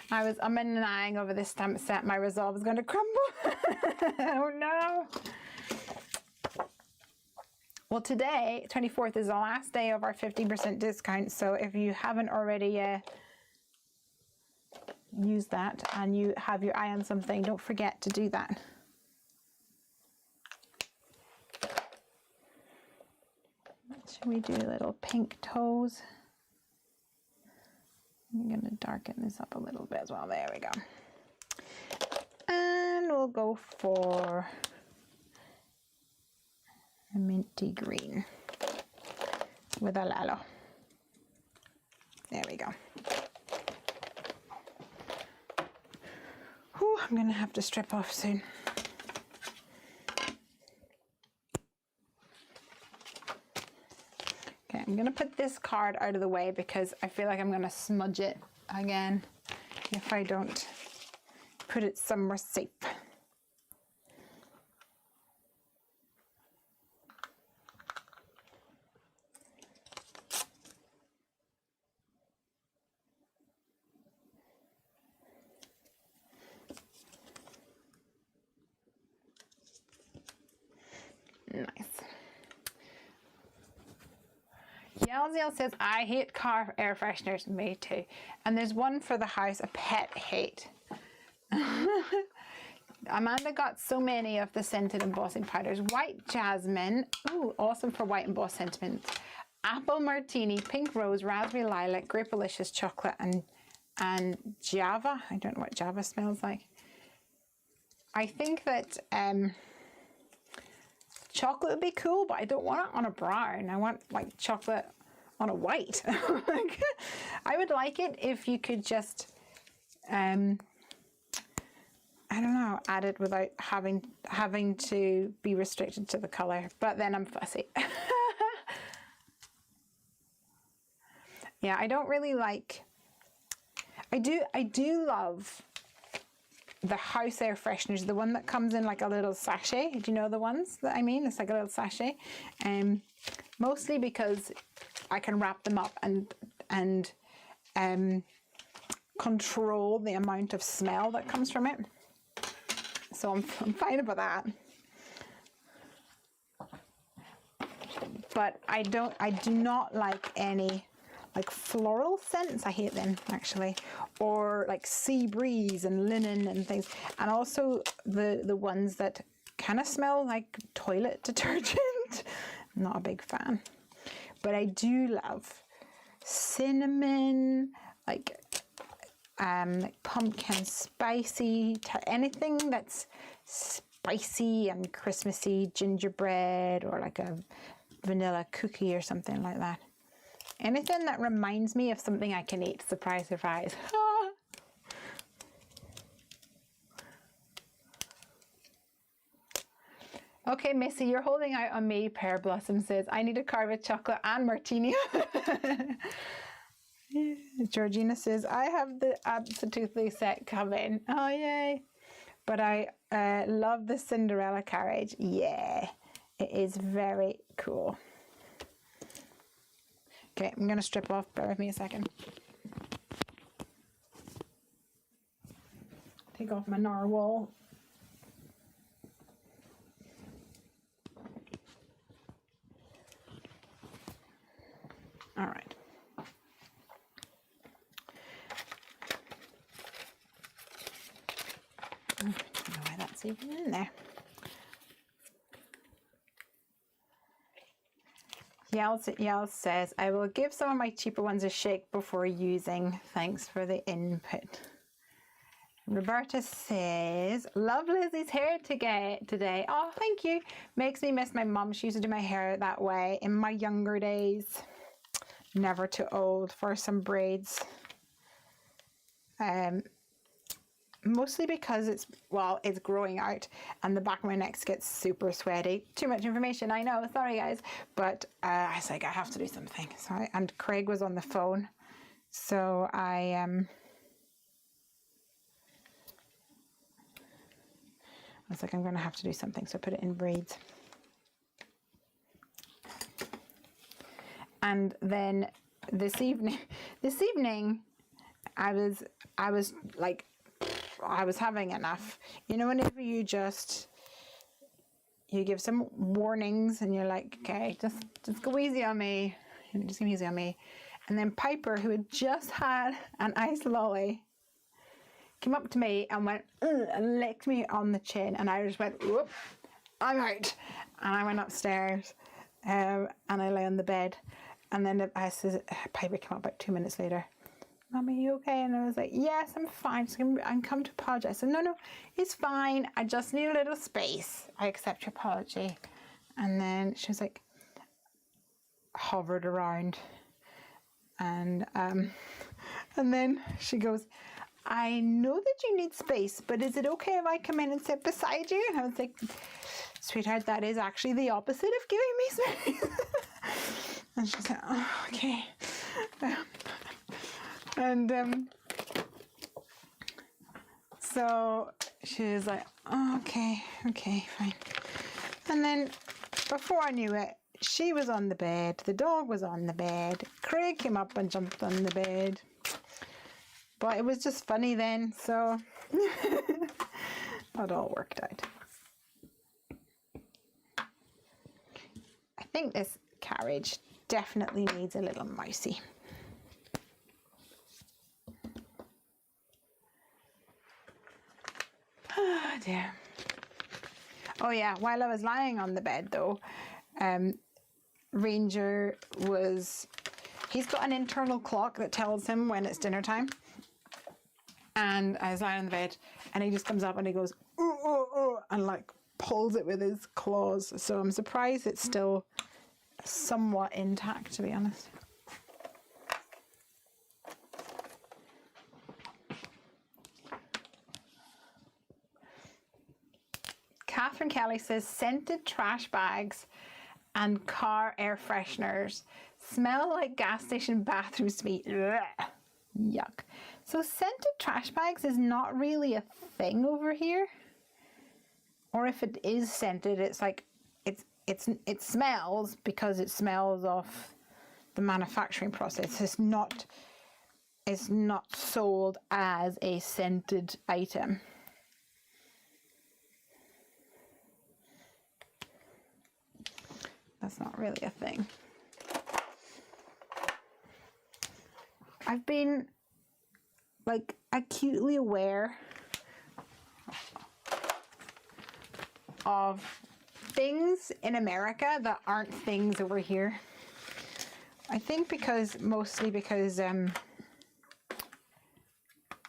Speaker 1: I was umming and ahhing over this stamp set. My resolve is going to crumble. Oh no. Well, today, 24th, is the last day of our 50% discount. So if you haven't already used that and you have your eye on something, don't forget to do that. Should we do little pink toes? I'm going to darken this up a little bit as well. There we go. And we'll go for a minty green with a lalo. There we go. Whew, I'm going to have to strip off soon. Okay, I'm going to put this card out of the way because I feel like I'm going to smudge it again if I don't put it somewhere safe. Nice. Yell says, I hate car air fresheners. Me too. And there's one for the house, a pet hate. Amanda got so many of the scented embossing powders. White jasmine. Ooh, awesome for white embossed sentiments. Apple martini, pink rose, raspberry lilac, grapelicious chocolate, and java. I don't know what java smells like. I think that chocolate would be cool, but I don't want it on a brown. I want like chocolate on a white. I would like it if you could just, I don't know, add it without having to be restricted to the color. But then I'm fussy. Yeah, I don't really like. I do love the house air fresheners, the one that comes in like a little sachet. Do you know the ones that I mean? It's like a little sachet. Mostly because I can wrap them up and control the amount of smell that comes from it. So I'm fine about that. But I do not like any like floral scents. I hate them actually, or like sea breeze and linen and things, and also the ones that kind of smell like toilet detergent. I'm not a big fan, but I do love cinnamon, like pumpkin spicy, anything that's spicy and Christmassy, gingerbread or like a vanilla cookie or something like that. Anything that reminds me of something I can eat. Surprise, surprise. Okay, Missy, you're holding out on me. Pear Blossom says, I need a carve with chocolate and martini. Georgina says, I have the absolutely set coming. Oh, yay. But I love the Cinderella carriage. Yeah, it is very cool. Okay, I'm going to strip off. Bear with me a second. Take off my narwhal. All right. I don't know why that's even in there. Yell says, I will give some of my cheaper ones a shake before using. Thanks for the input. Roberta says, love Lizzie's hair today. Oh, thank you. Makes me miss my mum. She used to do my hair that way in my younger days. Never too old for some braids. Mostly because it's growing out and the back of my neck gets super sweaty. Too much information, I know, sorry guys. But I was like, I have to do something. Sorry. And Craig was on the phone. So I was like, I'm going to have to do something. So I put it in braids. And then this evening, I was like, I was having enough. You know, whenever you give some warnings and you're like, okay, just go easy on me. Just go easy on me. And then Piper, who had just had an iced lolly, came up to me and went, ugh, and licked me on the chin. And I just went, whoop, I'm out. And I went upstairs and I lay on the bed. And then Piper came up about 2 minutes later. Mom, are you okay? And I was like, yes, I'm fine. I'm come to apologize. I said, no, it's fine. I just need a little space. I accept your apology. And then she was like, hovered around. And then she goes, I know that you need space, but is it okay if I come in and sit beside you? And I was like, sweetheart, that is actually the opposite of giving me space. And she said, oh, okay. And so she was like, oh, okay, fine. And then before I knew it, she was on the bed, the dog was on the bed, Craig came up and jumped on the bed. But it was just funny then, so it all worked out. I think this carriage definitely needs a little mousey. Oh dear. Oh yeah, while I was lying on the bed though, Ranger he's got an internal clock that tells him when it's dinner time. And I was lying on the bed and he just comes up and he goes, ooh, ooh, ooh, and like pulls it with his claws. So I'm surprised it's still somewhat intact, to be honest. Catherine Kelly says scented trash bags and car air fresheners smell like gas station bathroom smell. Yuck. So scented trash bags is not really a thing over here. Or if it is scented, it's like it smells because it smells of the manufacturing process. It's not sold as a scented item. That's not really a thing. I've been like acutely aware of things in America that aren't things over here. I think mostly because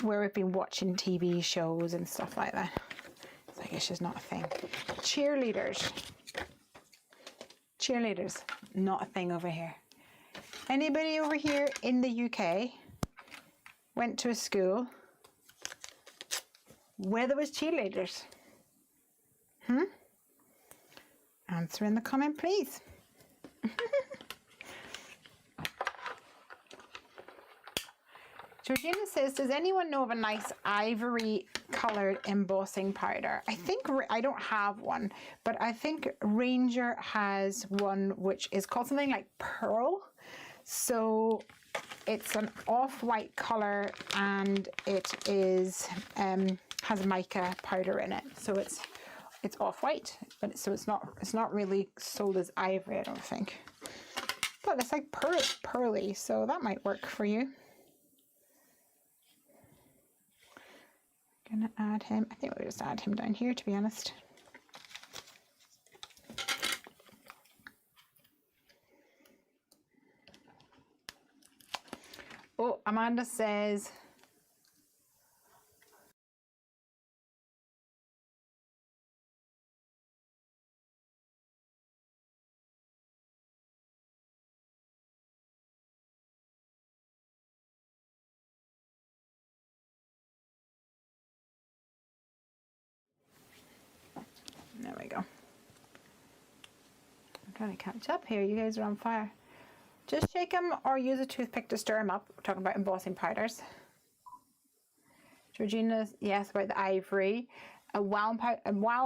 Speaker 1: where we've been watching TV shows and stuff like that. It's like it's just not a thing. Cheerleaders, not a thing over here. Anybody over here in the UK went to a school where there was cheerleaders? Answer in the comment, please. Georgina says, does anyone know of a nice ivory colored embossing powder? I don't have one, but I think Ranger has one which is called something like Pearl. So it's an off-white color and it is has mica powder in it. So it's off-white, but it's not really sold as ivory, I don't think. But it's like pearly, so that might work for you. Gonna add him. I think we'll just add him down here, to be honest. Oh, Amanda says, there we go. I'm trying to catch up here. You guys are on fire. Just shake them or use a toothpick to stir them up. We're talking about embossing powders. Georgina, yes, about the ivory. a wow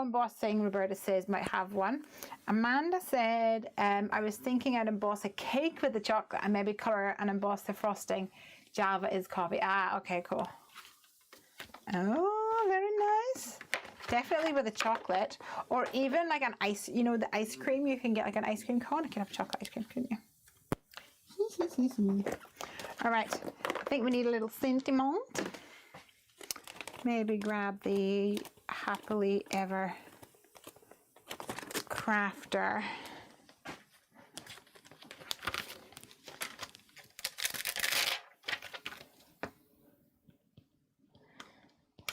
Speaker 1: embossing, Roberta says, might have one. Amanda said, I was thinking I'd emboss a cake with the chocolate and maybe color and emboss the frosting. Java is coffee. Ah, okay, cool. Oh, very nice. Definitely with a chocolate, or even like an ice, you know, the ice cream. You can get like an ice cream cone. You can have chocolate ice cream, couldn't you? All right, I think we need a little sentiment. Maybe grab the Happily Ever Crafter.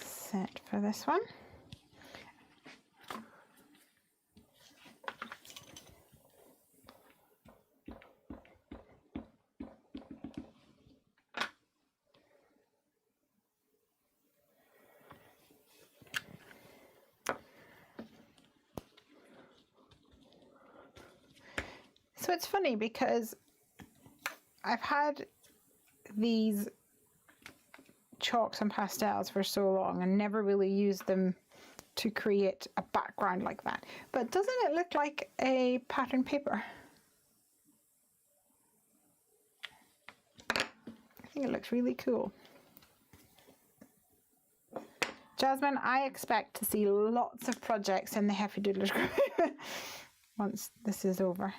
Speaker 1: Set for this one. So it's funny because I've had these chalks and pastels for so long and never really used them to create a background like that. But doesn't it look like a pattern paper? I think it looks really cool. Jasmine, I expect to see lots of projects in the Heffy Doodlers group once this is over.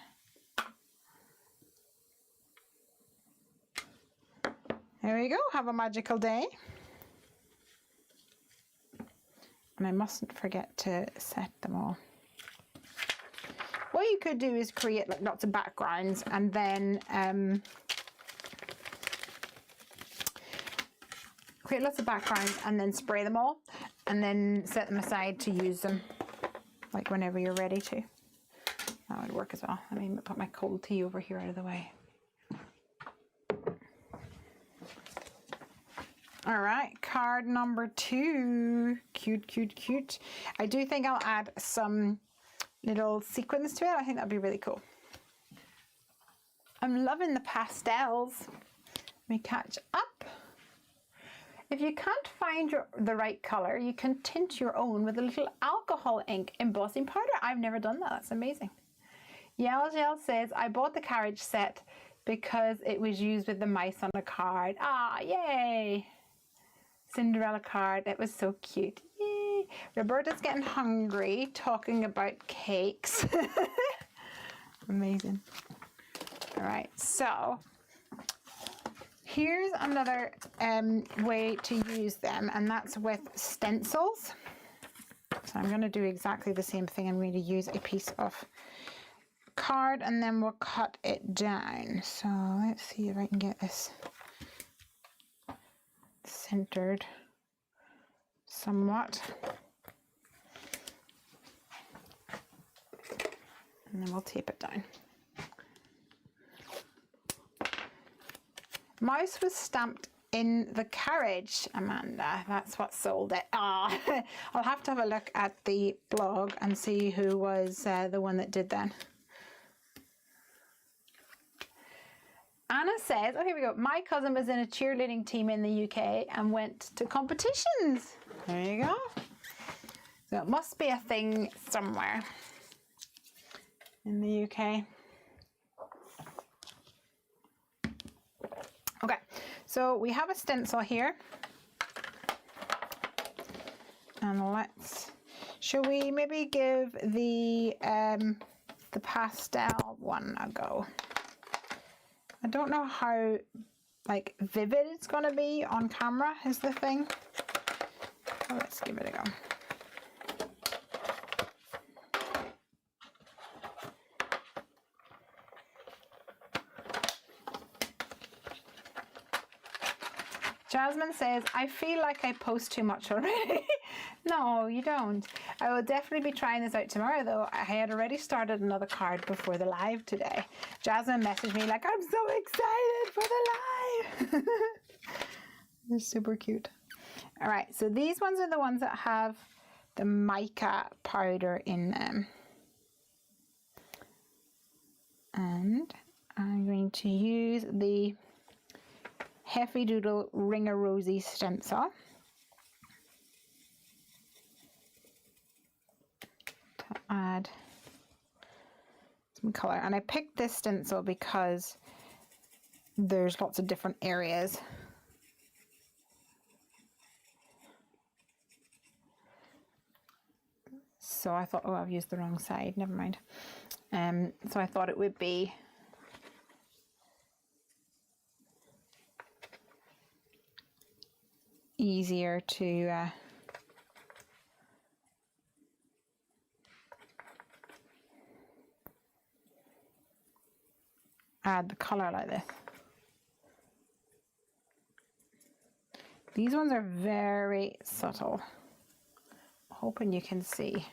Speaker 1: There we go, have a magical day. And I mustn't forget to set them all. What you could do is create like lots of backgrounds and then spray them all and then set them aside to use them like whenever you're ready to. That would work as well. Let me put my cold tea over here out of the way. All right, card number 2. Cute, cute, cute. I do think I'll add some little sequins to it. I think that'd be really cool. I'm loving the pastels. Let me catch up. If you can't find the right color, you can tint your own with a little alcohol ink embossing powder. I've never done that. That's amazing. Yell says, I bought the carriage set because it was used with the mice on a card. Ah, yay. Cinderella card. It was so cute. Yay. Roberta's getting hungry talking about cakes. Amazing. All right, so here's another way to use them, and that's with stencils. So I'm going to do exactly the same thing. I'm going to use a piece of card and then we'll cut it down. So let's see if I can get this centered somewhat. And then we'll tape it down. Mouse was stamped in the carriage, Amanda. That's what sold it. Ah, I'll have to have a look at the blog and see who was the one that did that. Anna says, oh, here we go. My cousin was in a cheerleading team in the UK and went to competitions. There you go. So it must be a thing somewhere in the UK. Okay, so we have a stencil here. And shall we maybe give the pastel one a go? I don't know how like vivid it's going to be on camera is the thing. So let's give it a go. Jasmine says, I feel like I post too much already. No, you don't. I will definitely be trying this out tomorrow, though. I had already started another card before the live today. Jasmine messaged me like, I'm so excited for the live. They're super cute. All right, so these ones are the ones that have the mica powder in them. And I'm going to use the Heffy Doodle Ring a Rosy stencil. add some color. And I picked this stencil because there's lots of different areas. So I thought, oh, I've used the wrong side, never mind. So I thought it would be easier to add the color like this. These ones are very subtle. Hoping you can see.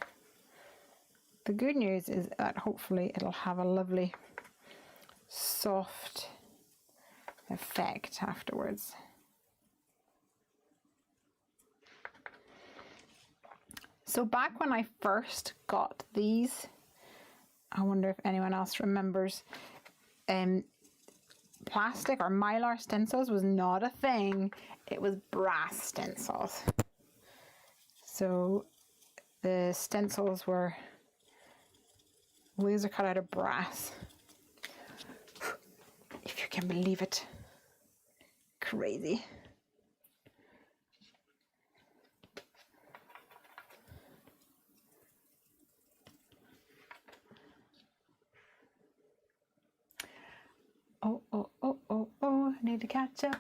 Speaker 1: The good news is that hopefully it'll have a lovely soft effect afterwards. So back when I first got these, I wonder if anyone else remembers, plastic or mylar stencils was not a thing. It was brass stencils. So the stencils were laser cut out of brass. If you can believe it. Crazy. Oh, need to catch up.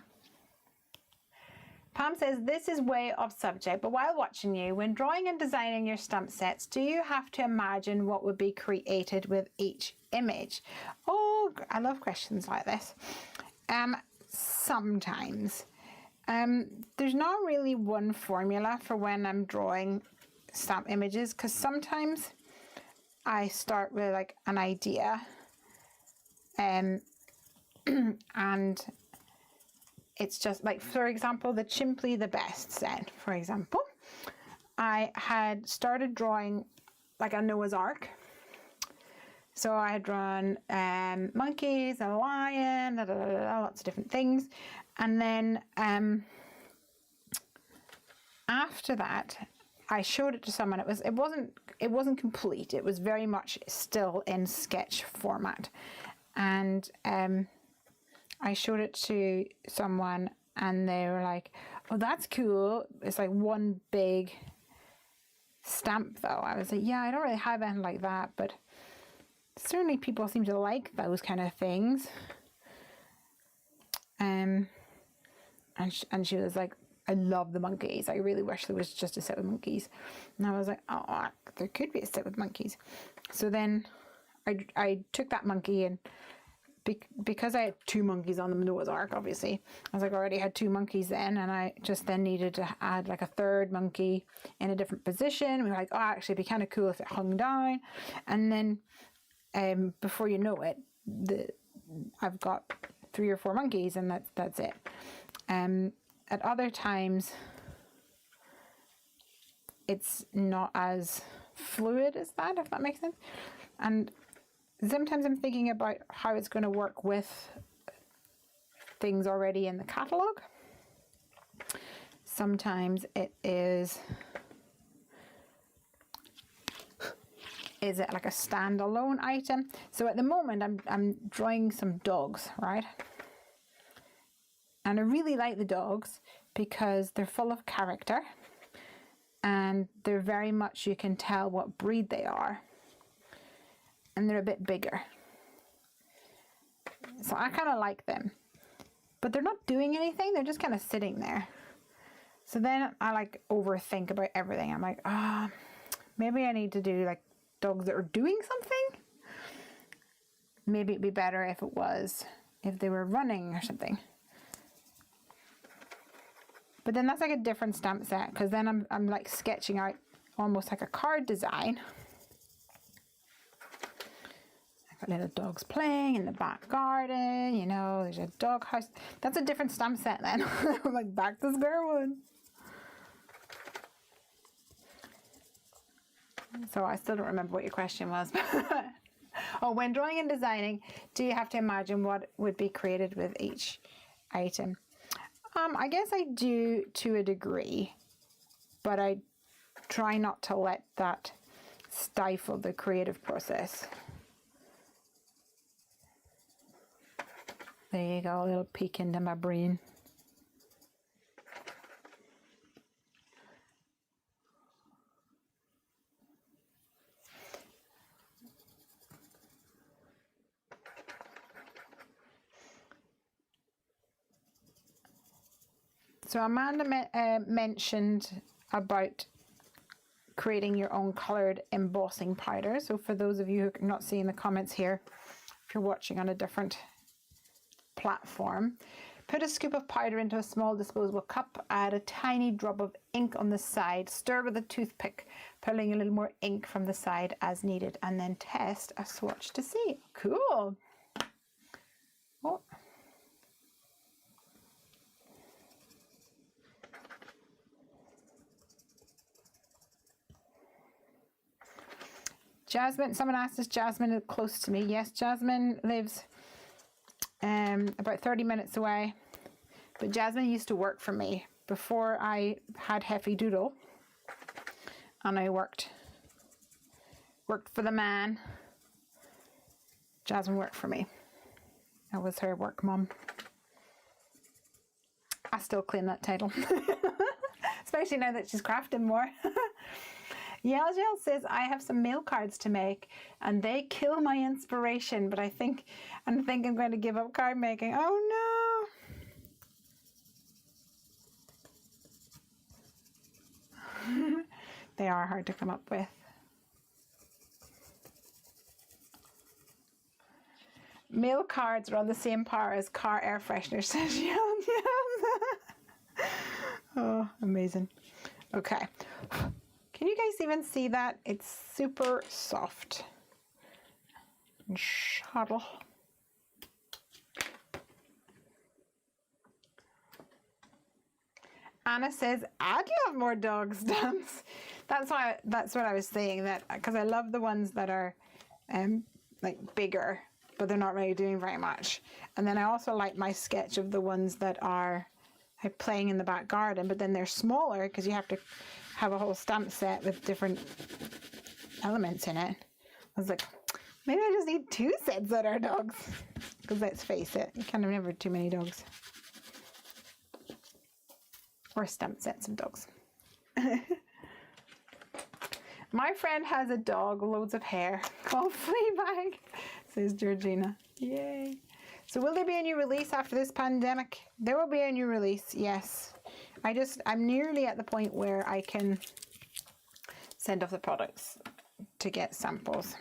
Speaker 1: Pam says, this is way off subject, but while watching you, when drawing and designing your stamp sets, do you have to imagine what would be created with each image? Oh, I love questions like this. Sometimes. There's not really one formula for when I'm drawing stamp images, because sometimes I start with like an idea, and it's just like, for example, the Simply the Best set, for example. I had started drawing like a Noah's Ark. So I had drawn monkeys, a lion, lots of different things. And then after that, I showed it to someone. It wasn't complete. It was very much still in sketch format. And I showed it to someone and they were like, oh, that's cool. It's like one big stamp though. I was like, yeah, I don't really have anything like that, but certainly people seem to like those kind of things. And she was like, I love the monkeys. I really wish there was just a set with monkeys. And I was like, oh, there could be a set with monkeys. So then I took that monkey and because I had two monkeys on the Noah's Ark, obviously, I was like, I already had two monkeys then, and I just then needed to add like a third monkey in a different position. We were like, oh, actually it'd be kind of cool if it hung down. And then before you know it, I've got 3 or 4 monkeys, and that's it. At other times, it's not as fluid as that, if that makes sense. And sometimes I'm thinking about how it's going to work with things already in the catalogue. Sometimes it is it like a standalone item? So at the moment I'm drawing some dogs, right? And I really like the dogs because they're full of character and they're very much, you can tell what breed they are. And they're a bit bigger. So I kind of like them. But they're not doing anything, they're just kind of sitting there. So then I like overthink about everything. I'm like, maybe I need to do like dogs that are doing something. Maybe it'd be better if they were running or something. But then that's like a different stamp set, because then I'm like sketching out almost like a card design. I've got little dogs playing in the back garden, you know, there's a dog house. That's a different stamp set then. I'm like, back to square one. So I still don't remember what your question was. Oh, when drawing and designing, do you have to imagine what would be created with each item? I guess I do to a degree, but I try not to let that stifle the creative process. There you go, a little peek into my brain. So Amanda mentioned about creating your own coloured embossing powder. So for those of you who are not seeing the comments here, if you're watching on a different platform, put a scoop of powder into a small disposable cup, add a tiny drop of ink on the side, stir with a toothpick, pulling a little more ink from the side as needed, and then test a swatch to see. Cool. Oh. Jasmine, someone asked, is Jasmine close to me? Yes, Jasmine lives about 30 minutes away, but Jasmine used to work for me before I had Heffy Doodle, and I worked for the man. Jasmine worked for me. I was her work mum. I still claim that title, especially now that she's crafting more. Yell says, I have some mail cards to make and they kill my inspiration, but I think I'm going to give up card making. Oh no. They are hard to come up with. Mail cards are on the same par as car air freshener, says Yell. Oh, amazing. Okay. Can you guys even see that? It's super soft and subtle. Anna says, I'd love more dog stamps. That's what I was saying, that because I love the ones that are like bigger, but they're not really doing very much. And then I also like my sketch of the ones that are like playing in the back garden, but then they're smaller because you have to have a whole stamp set with different elements in it. I was like, maybe I just need 2 sets that are dogs, because let's face it, you can never have too many dogs or stamp sets of dogs. My friend has a dog, loads of hair, called Fleabag, says Georgina. Yay. So will there be a new release after this pandemic? There will be a new release, yes. I'm nearly at the point where I can send off the products to get samples.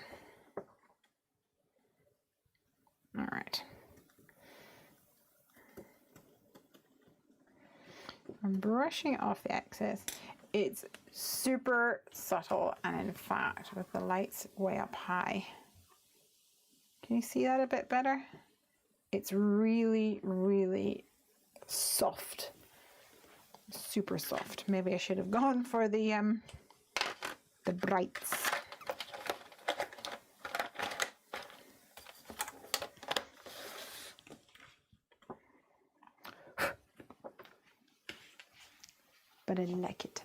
Speaker 1: All right. I'm brushing off the excess. It's super subtle, and in fact, with the lights way up high, can you see that a bit better? It's really, really soft. Super soft. Maybe I should have gone for the brights. But I like it.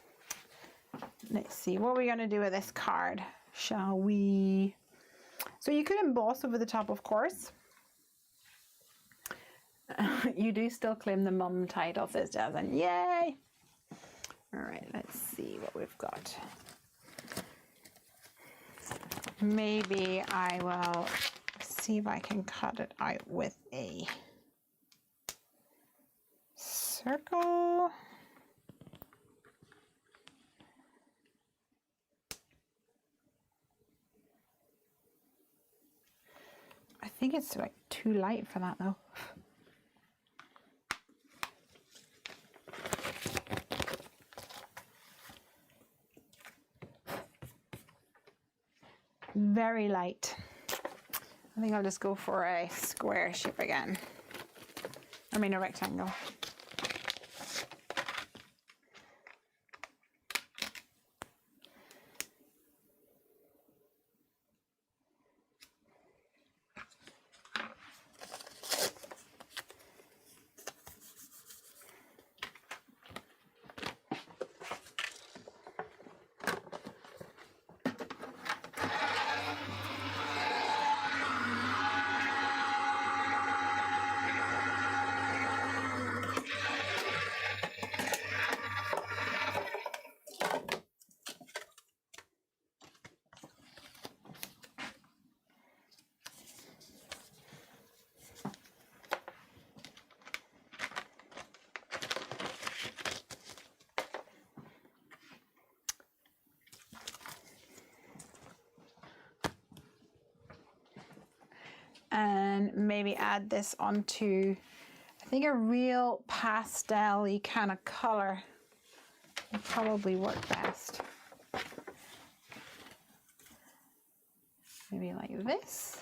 Speaker 1: Let's see, what are we going to do with this card? Shall we? So you could emboss over the top, of course. You do still claim the mum title, says Jasmine. Yay! All right, let's see what we've got. Maybe I will see if I can cut it out with a circle. I think it's like too light for that though. Very light. I think I'll just go for a square shape again. I mean a rectangle. and maybe add this onto, I think a real pastel-y kind of color would probably work best. Maybe like this.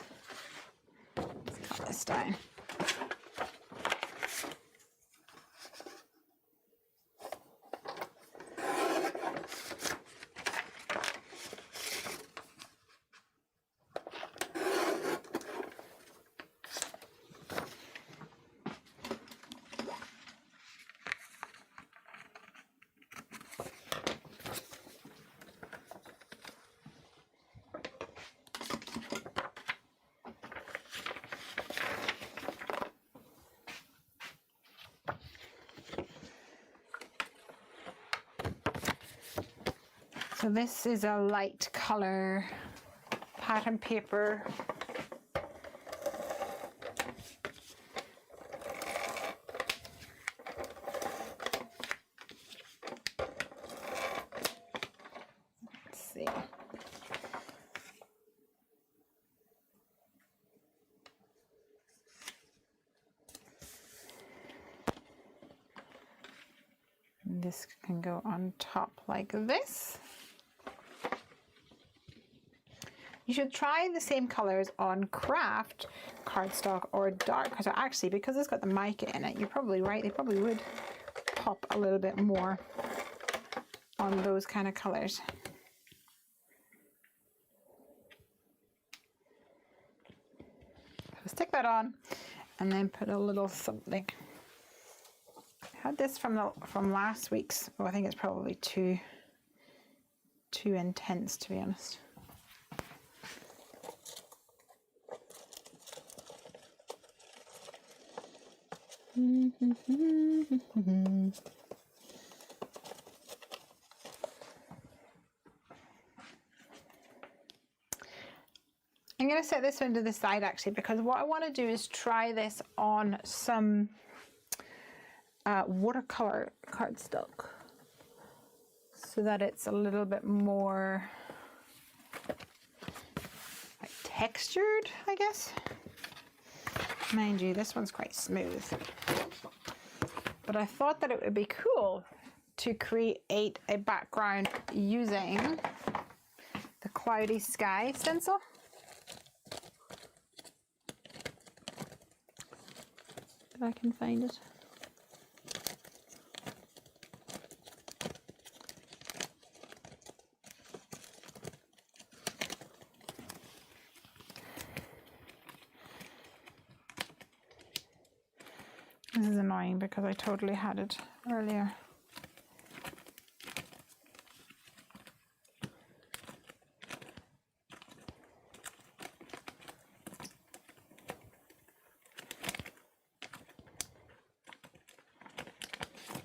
Speaker 1: Let's cut this down. So this is a light color pattern paper. Let's see. This can go on top like this. You should try the same colors on craft cardstock or dark cardstock. Actually, because it's got the mica in it, you're probably right. They probably would pop a little bit more on those kind of colors. So stick that on and then put a little something. I had this from last week's. Oh, I think it's probably too intense, to be honest. I'm going to set this one to the side actually, because what I want to do is try this on some watercolor cardstock so that it's a little bit more like textured, I guess. Mind you, this one's quite smooth. But I thought that it would be cool to create a background using the Cloudy Sky stencil. If I can find it. This is annoying because I totally had it earlier.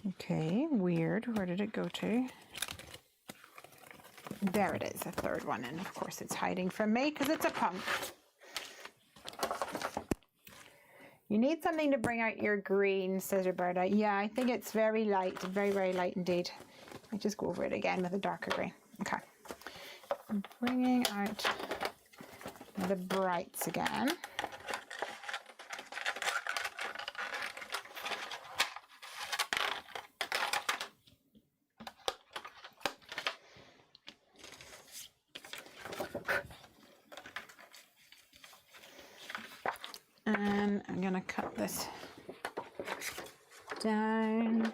Speaker 1: Okay, weird. Where did it go to? There it is, the third one, and of course it's hiding from me because it's a punk. You need something to bring out your green, says Roberta. Yeah, I think it's very light, very, very light indeed. I just go over it again with a darker green. Okay. I'm bringing out the brights again. And I'm going to cut this down.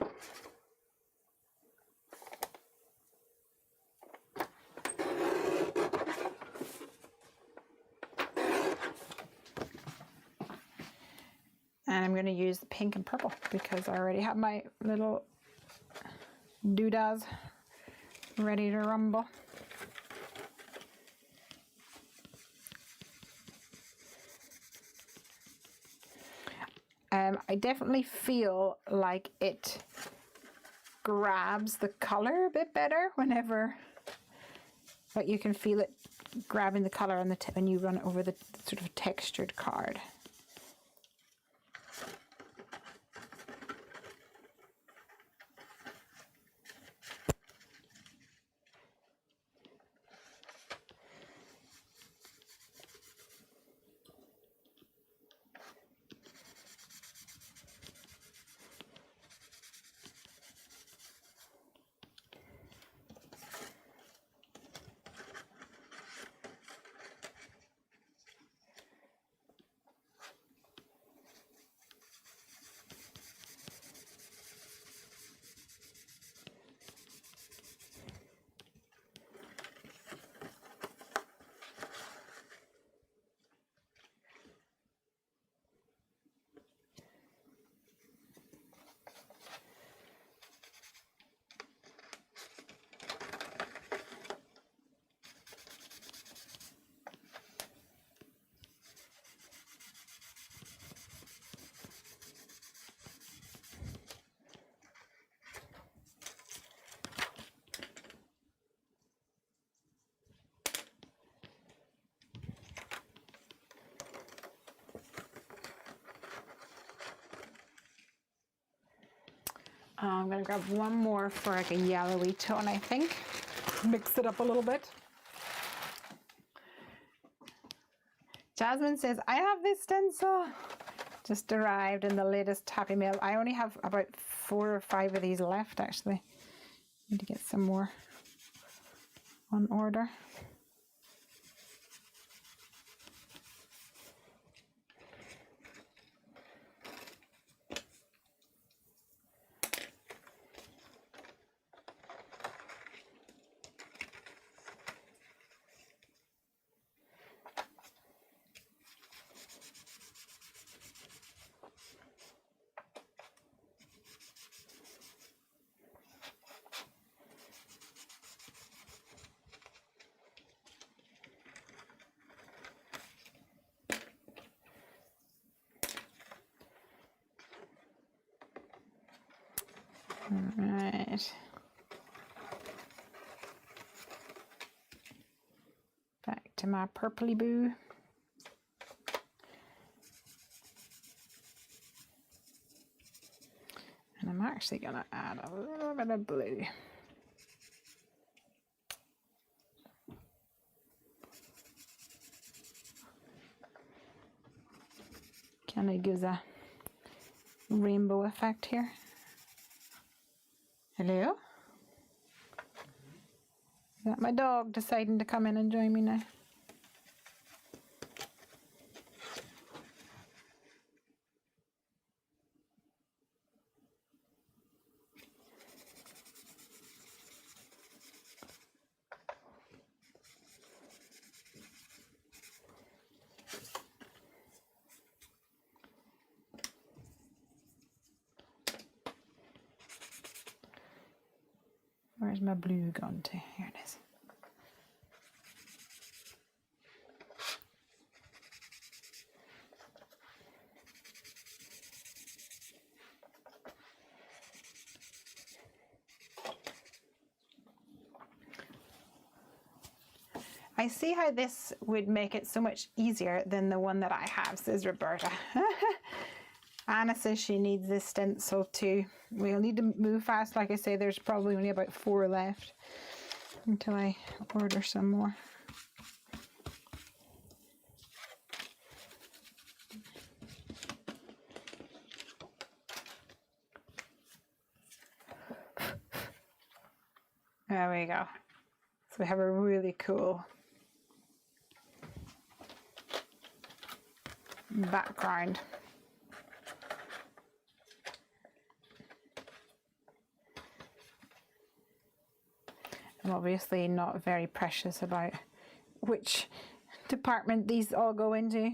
Speaker 1: And I'm going to use the pink and purple because I already have my little doodads ready to rumble. I definitely feel like it grabs the color a bit better whenever, but you can feel it grabbing the color on the when you run it over the sort of textured card. I'm going to grab one more for like a yellowy tone, I think. Mix it up a little bit. Jasmine says, I have this stencil. Just arrived in the latest Happy Mail. I only have about 4 or 5 of these left, actually. Need to get some more on order. All right. Back to my purpley boo. And I'm actually going to add a little bit of blue. Kind of gives a rainbow effect here. Hello? Is that my dog deciding to come in and join me now? Where's my blue gone to? Here it is. I see how this would make it so much easier than the one that I have, says Roberta. Anna says she needs this stencil too. We'll need to move fast. Like I say, there's probably only about 4 left until I order some more. There we go. So we have a really cool background. I'm obviously not very precious about which department these all go into.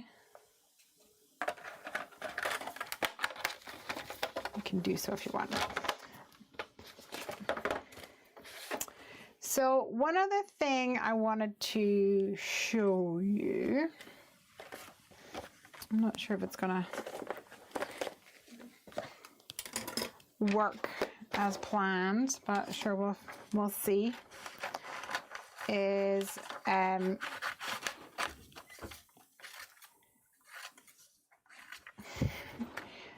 Speaker 1: You can do so if you want. So one other thing I wanted to show you, I'm not sure if it's gonna work as planned, but sure we'll see, is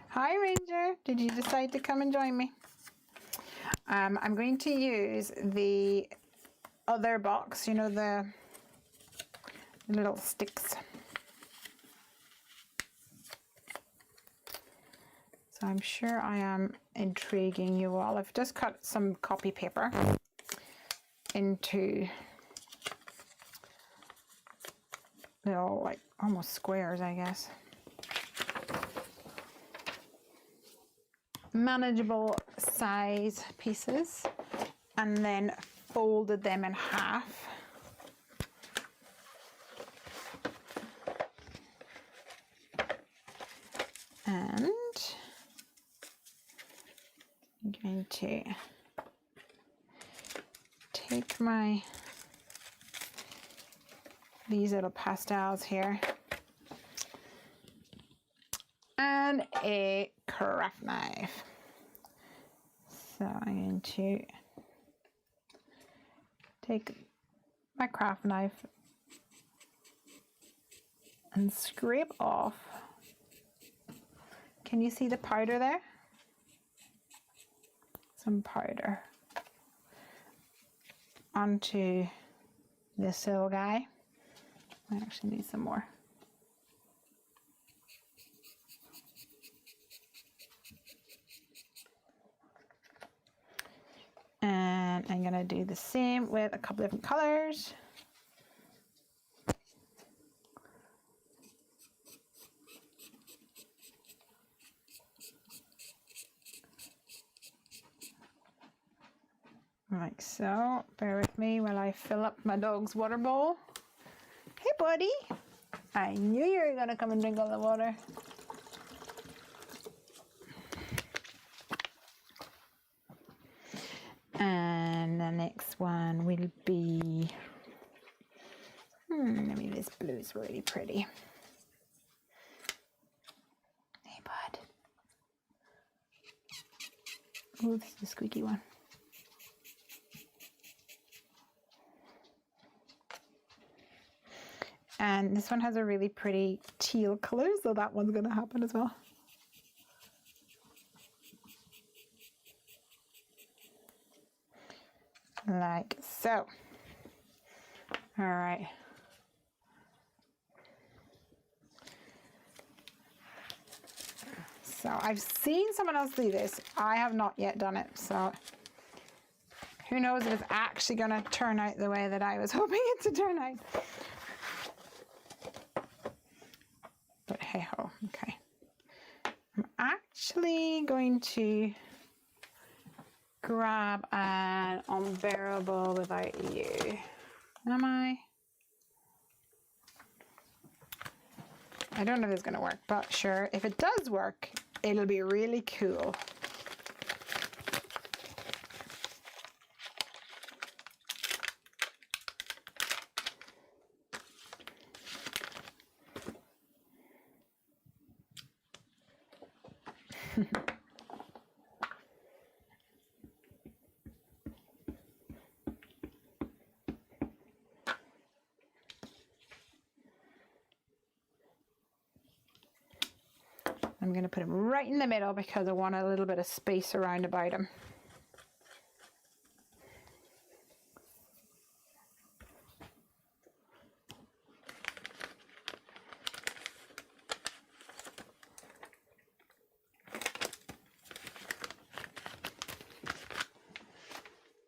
Speaker 1: hi Ranger, did you decide to come and join me? I'm going to use the other box, you know, the little sticks. So I'm sure I am intriguing you all. I've just cut some copy paper into little, like, almost squares, I guess. Manageable size pieces, and then folded them in half. And I'm going to take these little pastels here and a craft knife. So I'm going to take my craft knife and scrape off. Can you see the powder there? some powder onto this little guy. I actually need some more. And I'm gonna do the same with a couple different colors. Like so. Bear with me while I fill up my dog's water bowl. Hey buddy, I knew you were gonna come and drink all the water. And the next one will be, maybe this blue is really pretty. Hey bud. Oh, this is the squeaky one. And this one has a really pretty teal color, so that one's going to happen as well. Like so. All right. So I've seen someone else do this. I have not yet done it, so who knows if it's actually going to turn out the way that I was hoping it to turn out. But hey ho, okay. I'm actually going to grab an unbearable without you. Am I? I don't know if it's going to work, but sure, if it does work, it'll be really cool. I'm going to put him right in the middle because I want a little bit of space around about him.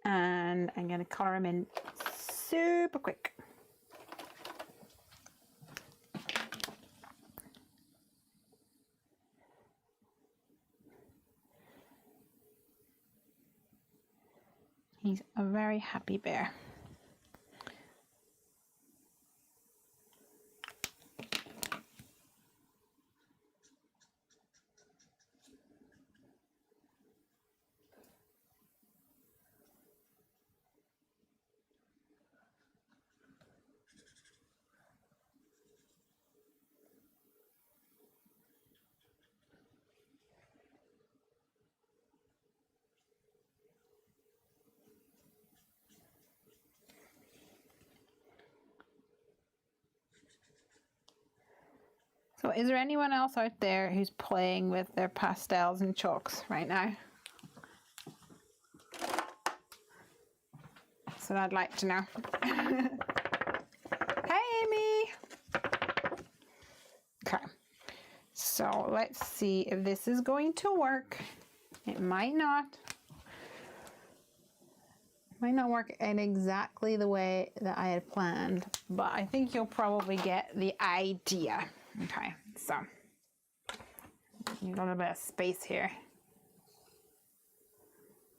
Speaker 1: And I'm going to color him in super quick. He's a very happy bear. So is there anyone else out there who's playing with their pastels and chalks right now? That's what I'd like to know. Hey, Amy. Okay. So let's see if this is going to work. It might not. Might not work in exactly the way that I had planned, but I think you'll probably get the idea. Okay, so need a little bit of space here.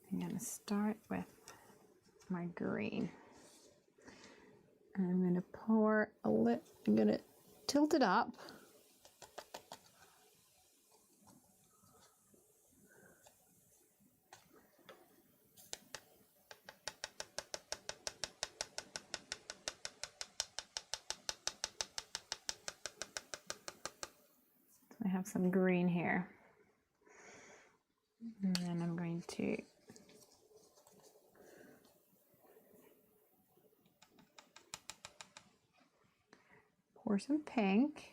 Speaker 1: I'm going to start with my green. And I'm going to pour a little, I'm going to tilt it up. I have some green here, and then I'm going to pour some pink.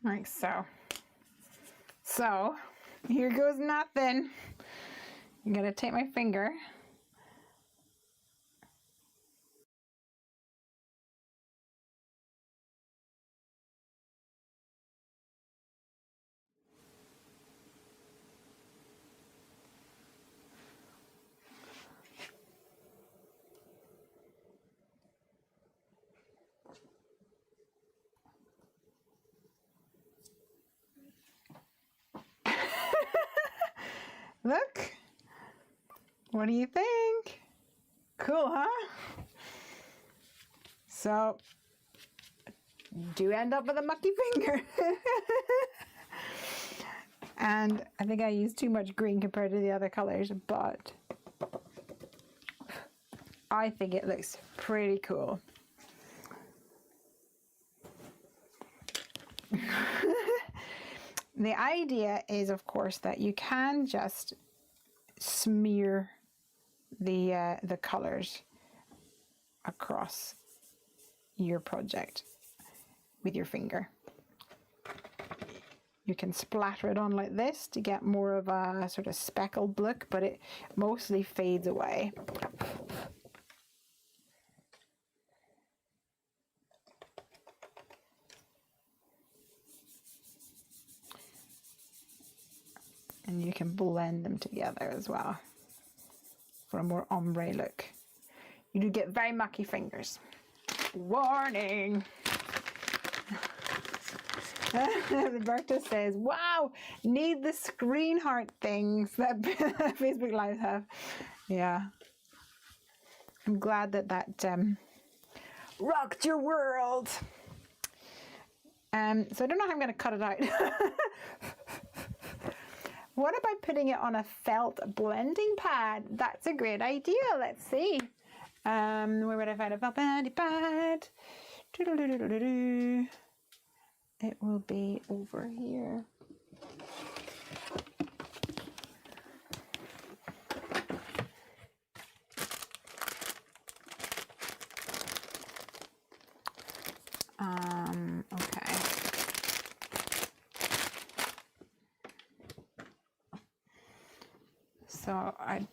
Speaker 1: like so. So here goes nothing. I'm gonna take my finger. Look. What do you think? Cool, huh? So, do end up with a mucky finger. And I think I used too much green compared to the other colors, but I think it looks pretty cool. The idea is, of course, that you can just smear the colors across your project with your finger. You can splatter it on like this to get more of a sort of speckled look, but it mostly fades away. And you can blend them together as well for a more ombre look. You do get very mucky fingers. Warning! Roberta says, wow, need the screen heart things that Facebook Lives have. Yeah. I'm glad that rocked your world. So I don't know how I'm going to cut it out. What about putting it on a felt blending pad? That's a great idea. Let's see. Where would I find a felt blending pad? It will be over here. Okay. So I'm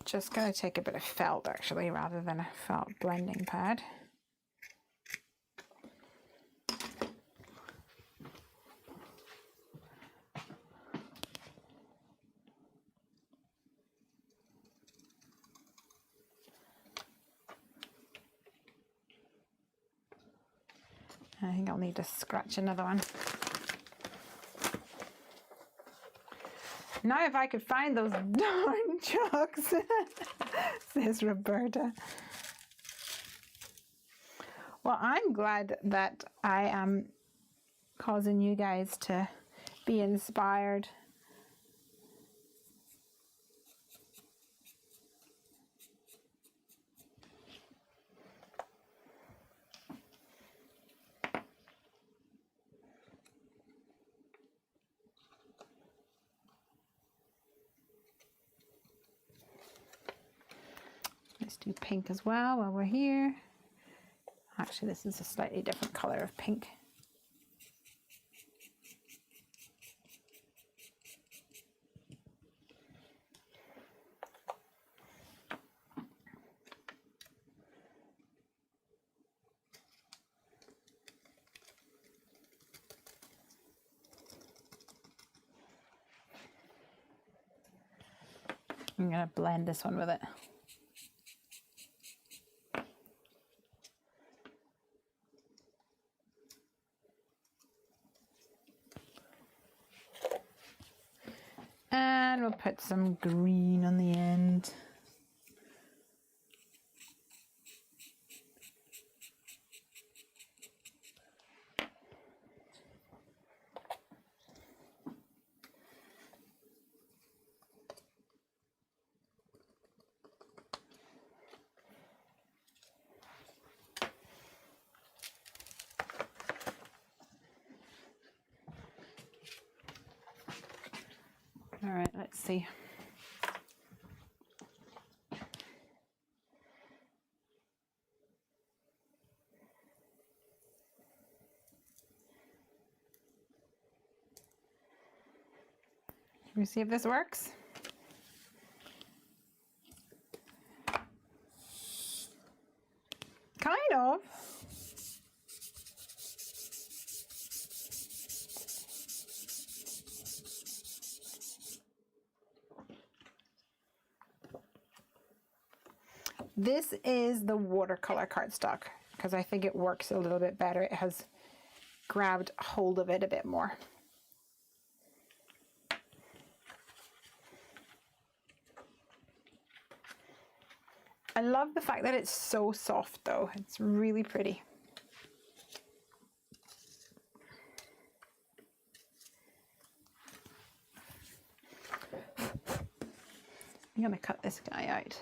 Speaker 1: just going to take a bit of felt actually, rather than a felt blending pad. I think I'll need to scratch another one. Now if I could find those darn chalks, says Roberta. Well, I'm glad that I am causing you guys to be inspired. Let's do pink as well while we're here. Actually, this is a slightly different color of pink. I'm going to blend this one with it. And we'll put some green on the end. All right, let's see. Let me see if this works. Kind of. This is the watercolor cardstock because I think it works a little bit better. It has grabbed hold of it a bit more. I love the fact that it's so soft though. It's really pretty. I'm gonna cut this guy out.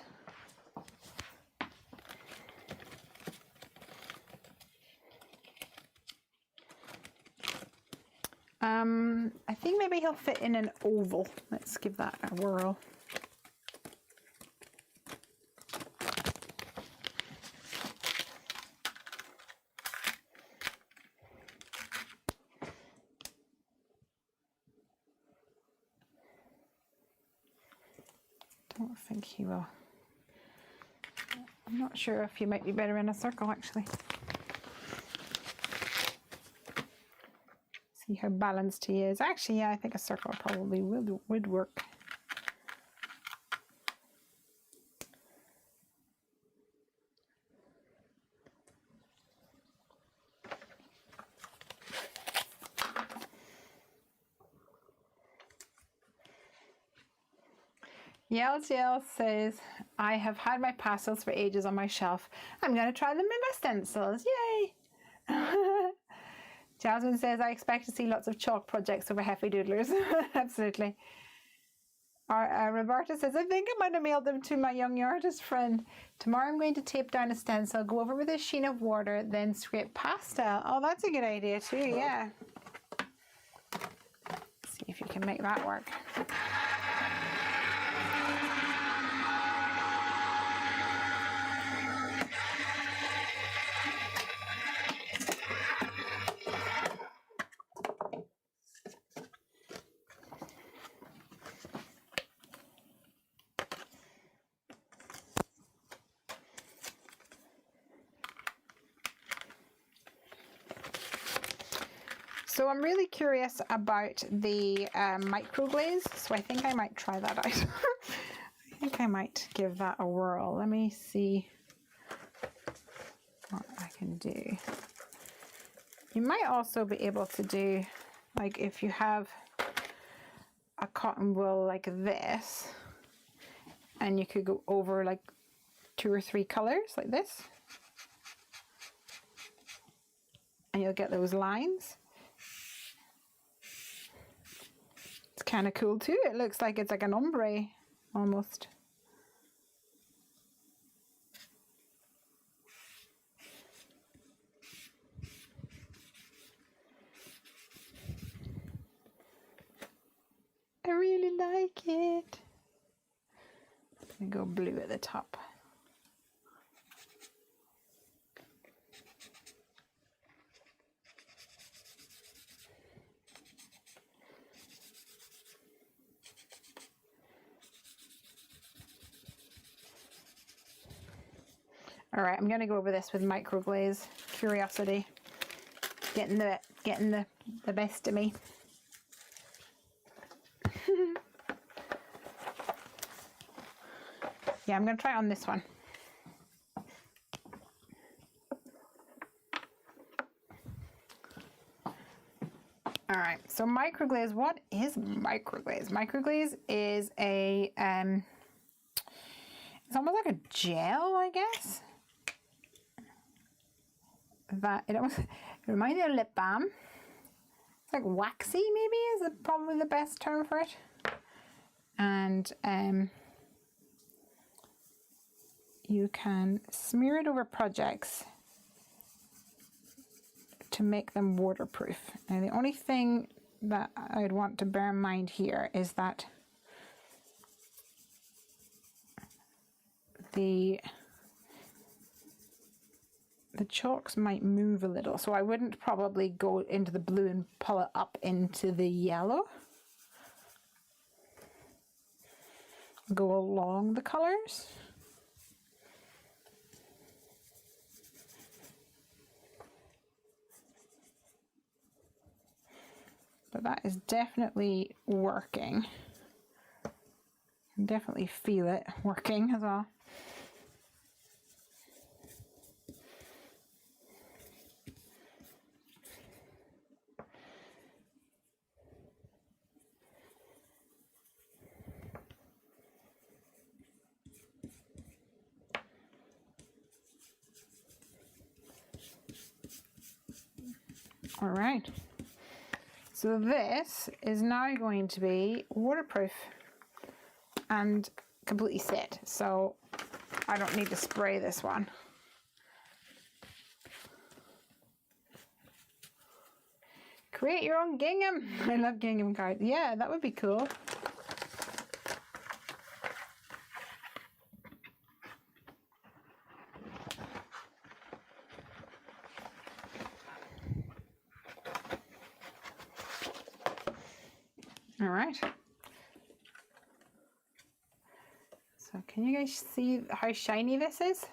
Speaker 1: I think maybe he'll fit in an oval. Let's give that a whirl. Don't think he will. I'm not sure if he might be better in a circle actually. See how balanced he is. Actually, yeah, I think a circle probably would work. Yell says, I have had my pastels for ages on my shelf. I'm going to try them in my stencils. Yay! Jasmine says, I expect to see lots of chalk projects over Heffy Doodlers. Absolutely. Roberta says, I think I might have mailed them to my young artist friend. Tomorrow I'm going to tape down a stencil, go over with a sheen of water, then scrape pastel. Oh, that's a good idea too, yeah. See if you can make that work. So I'm really curious about the microglaze, so I think I might try that out. I think I might give that a whirl. Let me see what I can do. You might also be able to do, like if you have a cotton wool like this, and you could go over like 2 or 3 colors like this, and you'll get those lines. It's kind of cool too. It looks like it's like an ombre almost. I really like it. I'm gonna go blue at the top. All right, I'm gonna go over this with microglaze. Curiosity, getting the best of me. Yeah, I'm gonna try it on this one. All right, so microglaze. What is microglaze? Microglaze is a it's almost like a gel, I guess. That it reminds me of lip balm. It's like waxy, maybe is probably the best term for it. And you can smear it over projects to make them waterproof. Now the only thing that I'd want to bear in mind here is that the chalks might move a little, so I wouldn't probably go into the blue and pull it up into the yellow. go along the colors. But that is definitely working. I can definitely feel it working as well. All right. So this is now going to be waterproof and completely set. So I don't need to spray this one. Create your own gingham. I love gingham cards. Yeah, that would be cool. All right. So can you guys see how shiny this is?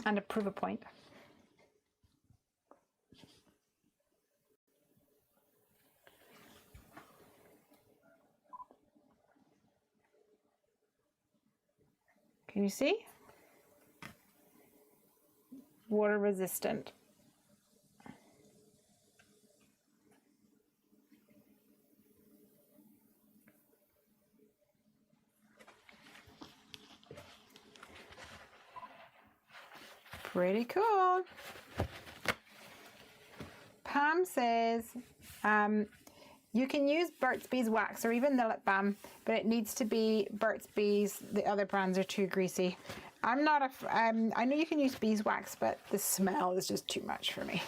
Speaker 1: And a prove a point. Can you see? Water resistant. Pretty cool. Pam says, you can use Burt's Bees wax or even the lip balm, but it needs to be Burt's Bees. The other brands are too greasy. I'm not a, I know you can use beeswax, but the smell is just too much for me.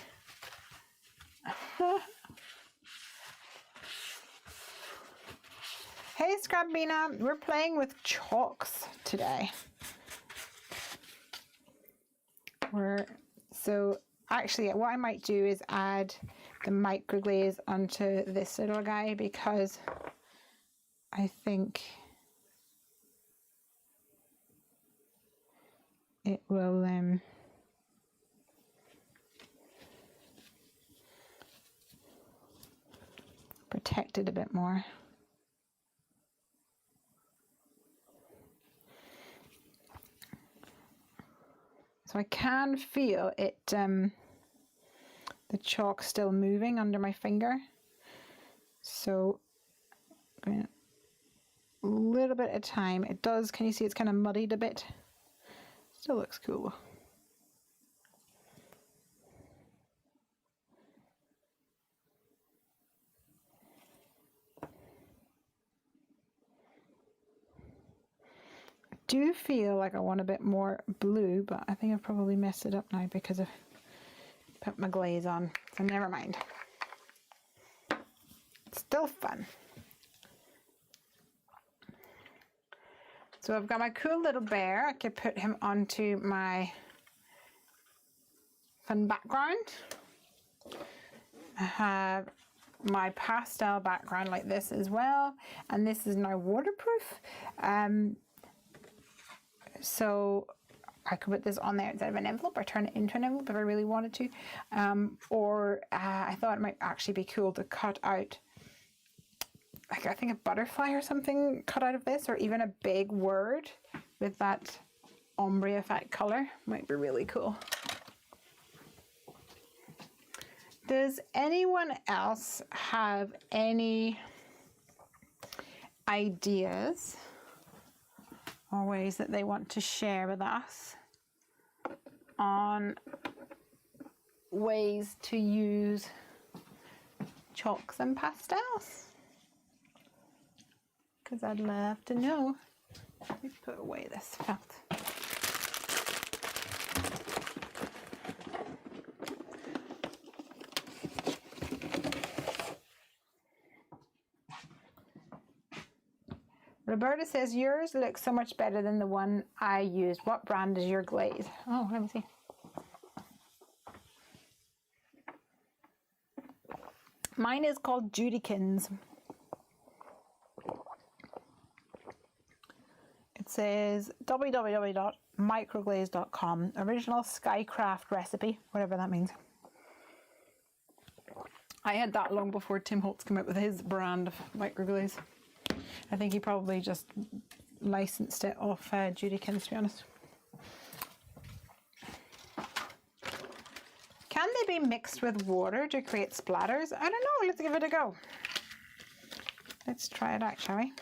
Speaker 1: Hey Scrabina, we're playing with chalks today. So actually what I might do is add the microglaze onto this little guy, because I think it will protect it a bit more. So I can feel it, the chalk still moving under my finger. So I'm going a little bit at a time. It does, can you see it's kind of muddied a bit? Still looks cool. Do feel like I want a bit more blue, but I think I've probably messed it up now because I've put my glaze on, so never mind. It's still fun. So I've got my cool little bear. I could put him onto my fun background. I have my pastel background like this as well, and this is now waterproof. So I could put this on there instead of an envelope, or turn it into an envelope if I really wanted to. I thought it might actually be cool to cut out, like I think a butterfly or something cut out of this, or even a big word with that ombre effect color. Might be really cool. Does anyone else have any ideas or ways that they want to share with us on ways to use chalks and pastels? Because I'd love to know. Let me put away this felt. Roberta says, yours looks so much better than the one I used. What brand is your glaze? Oh, let me see. Mine is called Judykins. It says www.microglaze.com. Original Skycraft recipe, whatever that means. I had that long before Tim Holtz came out with his brand of microglaze. I think he probably just licensed it off Judykins, to be honest. Can they be mixed with water to create splatters? I don't know. Let's give it a go. Let's try it out, shall we?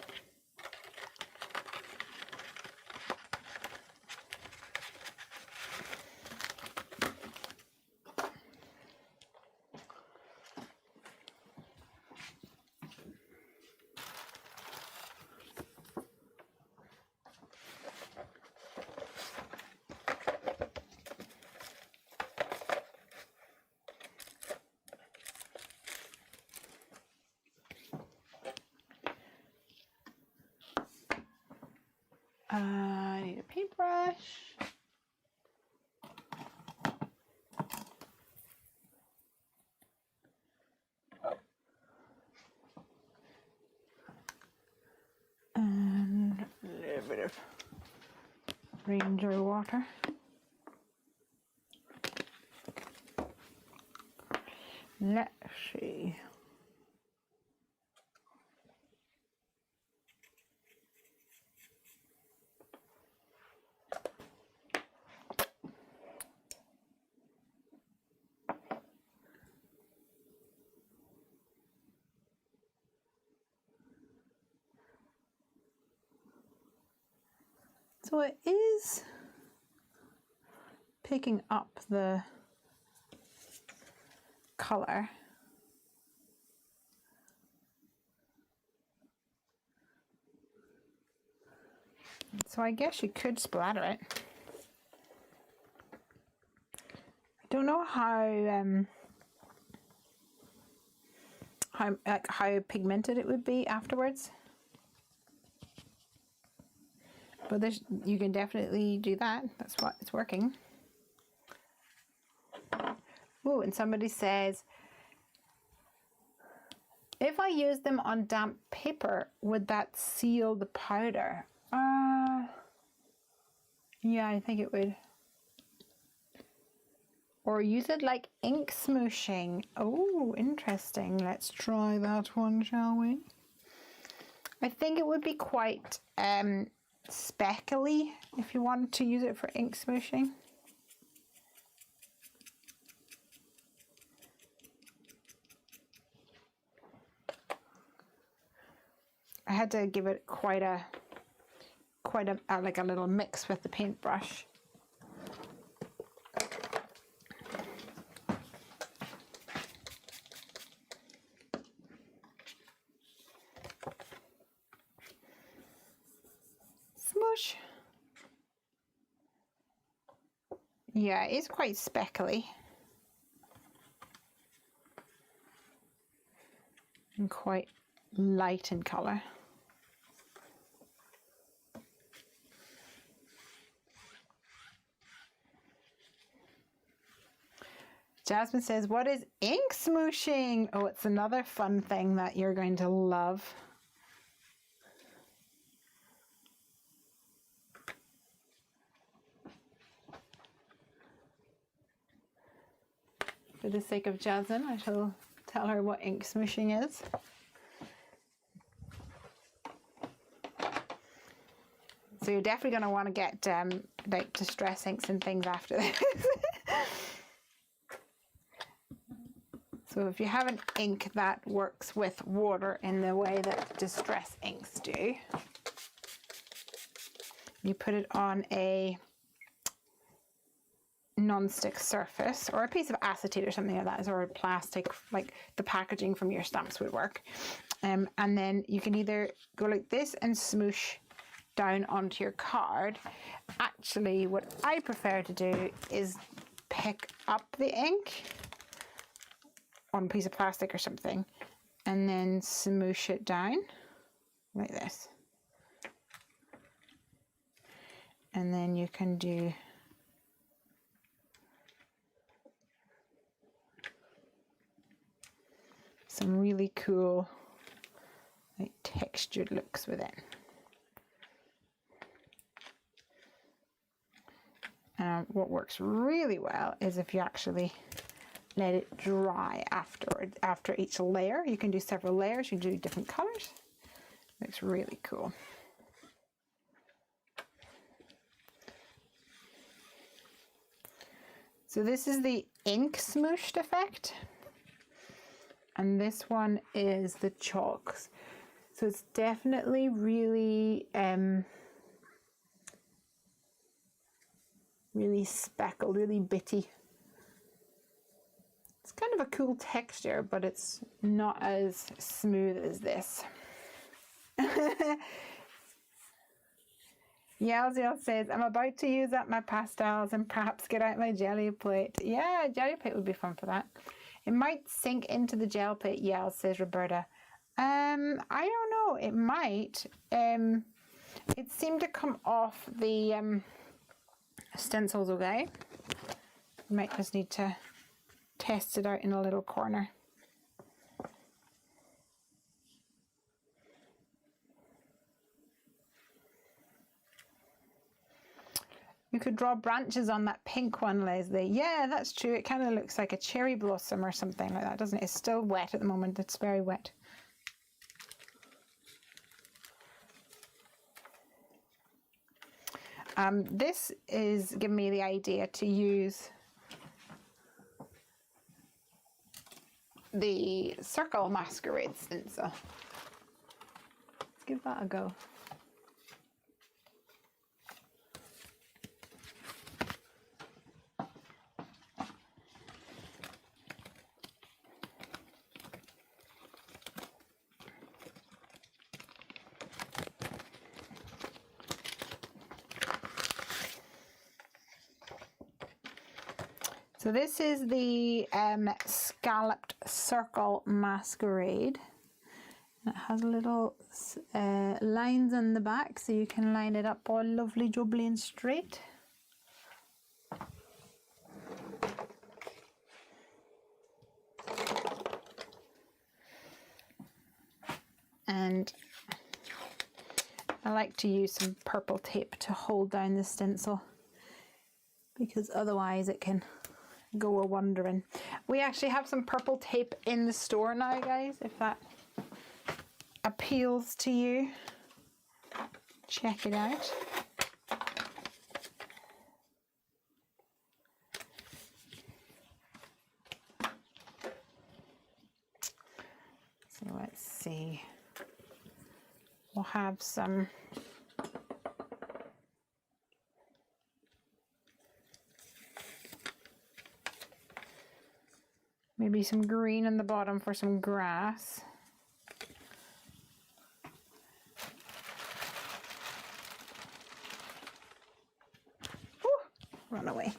Speaker 1: I need a paintbrush. And a little bit of Ranger water. Let's see. So it is picking up the color. So I guess you could splatter it. I don't know how pigmented it would be afterwards. But you can definitely do that. That's what it's working. Oh, and somebody says, if I use them on damp paper, would that seal the powder? Yeah, I think it would. Or use it like ink smooshing. Oh, interesting. Let's try that one, shall we? I think it would be quite speckly if you wanted to use it for ink smooshing. I had to give it quite a like a little mix with the paintbrush. Smoosh. Yeah, it's quite speckly and quite light in colour. Jasmine says, what is ink smooshing? Oh, it's another fun thing that you're going to love. For the sake of Jasmine, I shall tell her what ink smooshing is. So you're definitely going to want to get like distress inks and things after this. So if you have an ink that works with water in the way that distress inks do, you put it on a non-stick surface or a piece of acetate or something like that, or a plastic, like the packaging from your stamps would work. And then you can either go like this and smoosh down onto your card. Actually, what I prefer to do is pick up the ink on a piece of plastic or something and then smoosh it down like this. And then you can do some really cool like textured looks with it. What works really well is if you actually let it dry after each layer. You can do several layers, you can do different colors. Looks really cool. So this is the ink smooshed effect. And this one is the chalks. So it's definitely really, really speckled, really bitty. It's kind of a cool texture, but it's not as smooth as this. Yelziel says, I'm about to use up my pastels and perhaps get out my jelly plate. Yeah, jelly plate would be fun for that. It might sink into the gel plate, Yel, says Roberta. I don't know, it might. It seemed to come off the stencils okay. You might just need to test it out in a little corner. You could draw branches on that pink one, Lesley. Yeah, that's true. It kind of looks like a cherry blossom or something like that, doesn't it? It's still wet at the moment. It's very wet. This is giving me the idea to use the circle masquerade stencil. Let's give that a go. So this is the scalloped circle masquerade. It has little lines on the back, so you can line it up all lovely, jubbly and straight. And I like to use some purple tape to hold down the stencil, because otherwise it can go a-wandering. We actually have some purple tape in the store now, guys, if that appeals to you. Check it out. So let's see. We'll have some maybe some green in the bottom for some grass. Ooh, run away.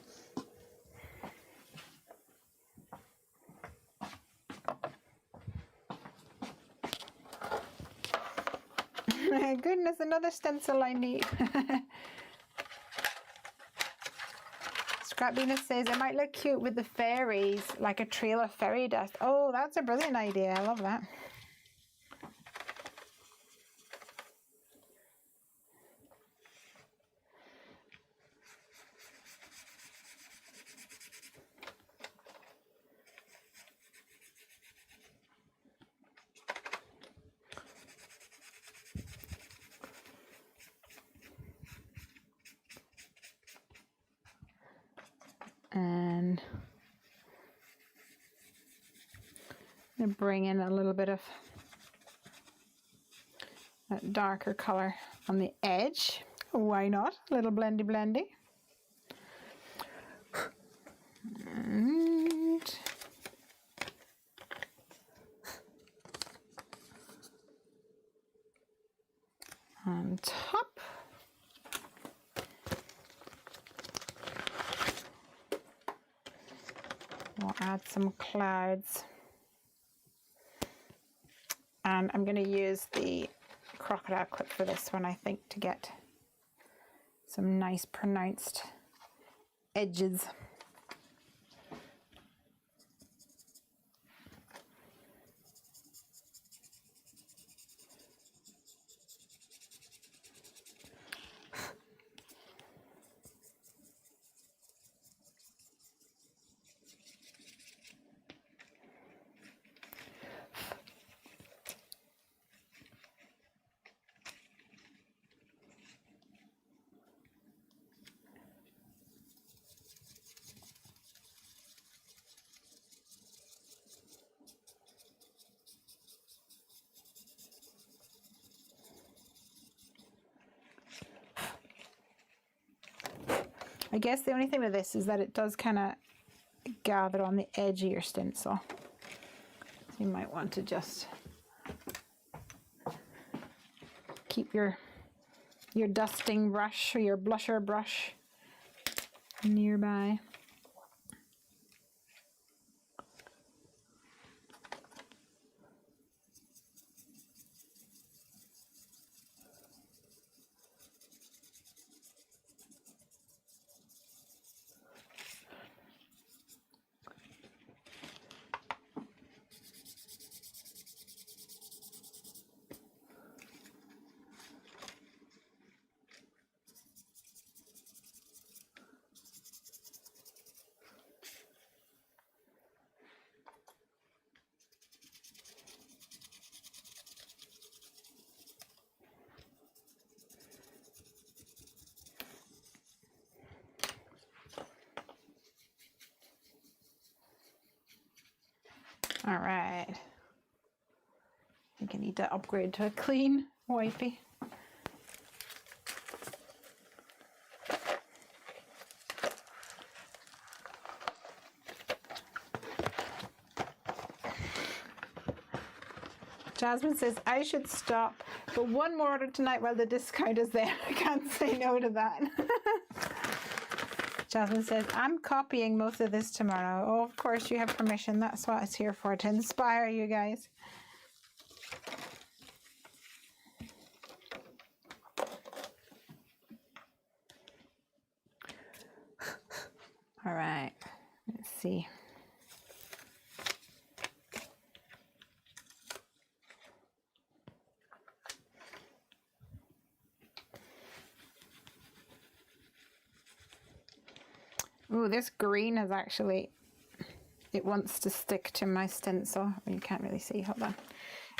Speaker 1: Goodness, another stencil I need. Scrap Venus says it might look cute with the fairies, like a trail of fairy dust. Oh, that's a brilliant idea. I love that. And I'm going to bring in a little bit of that darker color on the edge. Why not? A little blendy blendy. And on top. We'll add some clouds. And I'm going to use the crocodile clip for this one, I think, to get some nice pronounced edges. I guess the only thing with this is that it does kind of gather on the edge of your stencil. So you might want to just keep your dusting brush or your blusher brush nearby. All right. I think I need to upgrade to a clean wipey. Jasmine says, I should stop, but one more order tonight while the discount is there. I can't say no to that. Jasmine says, I'm copying most of this tomorrow. Oh, of course you have permission. That's what it's here for, to inspire you guys. All right, let's see. Ooh, this green is actually, it wants to stick to my stencil. You can't really see, hold on.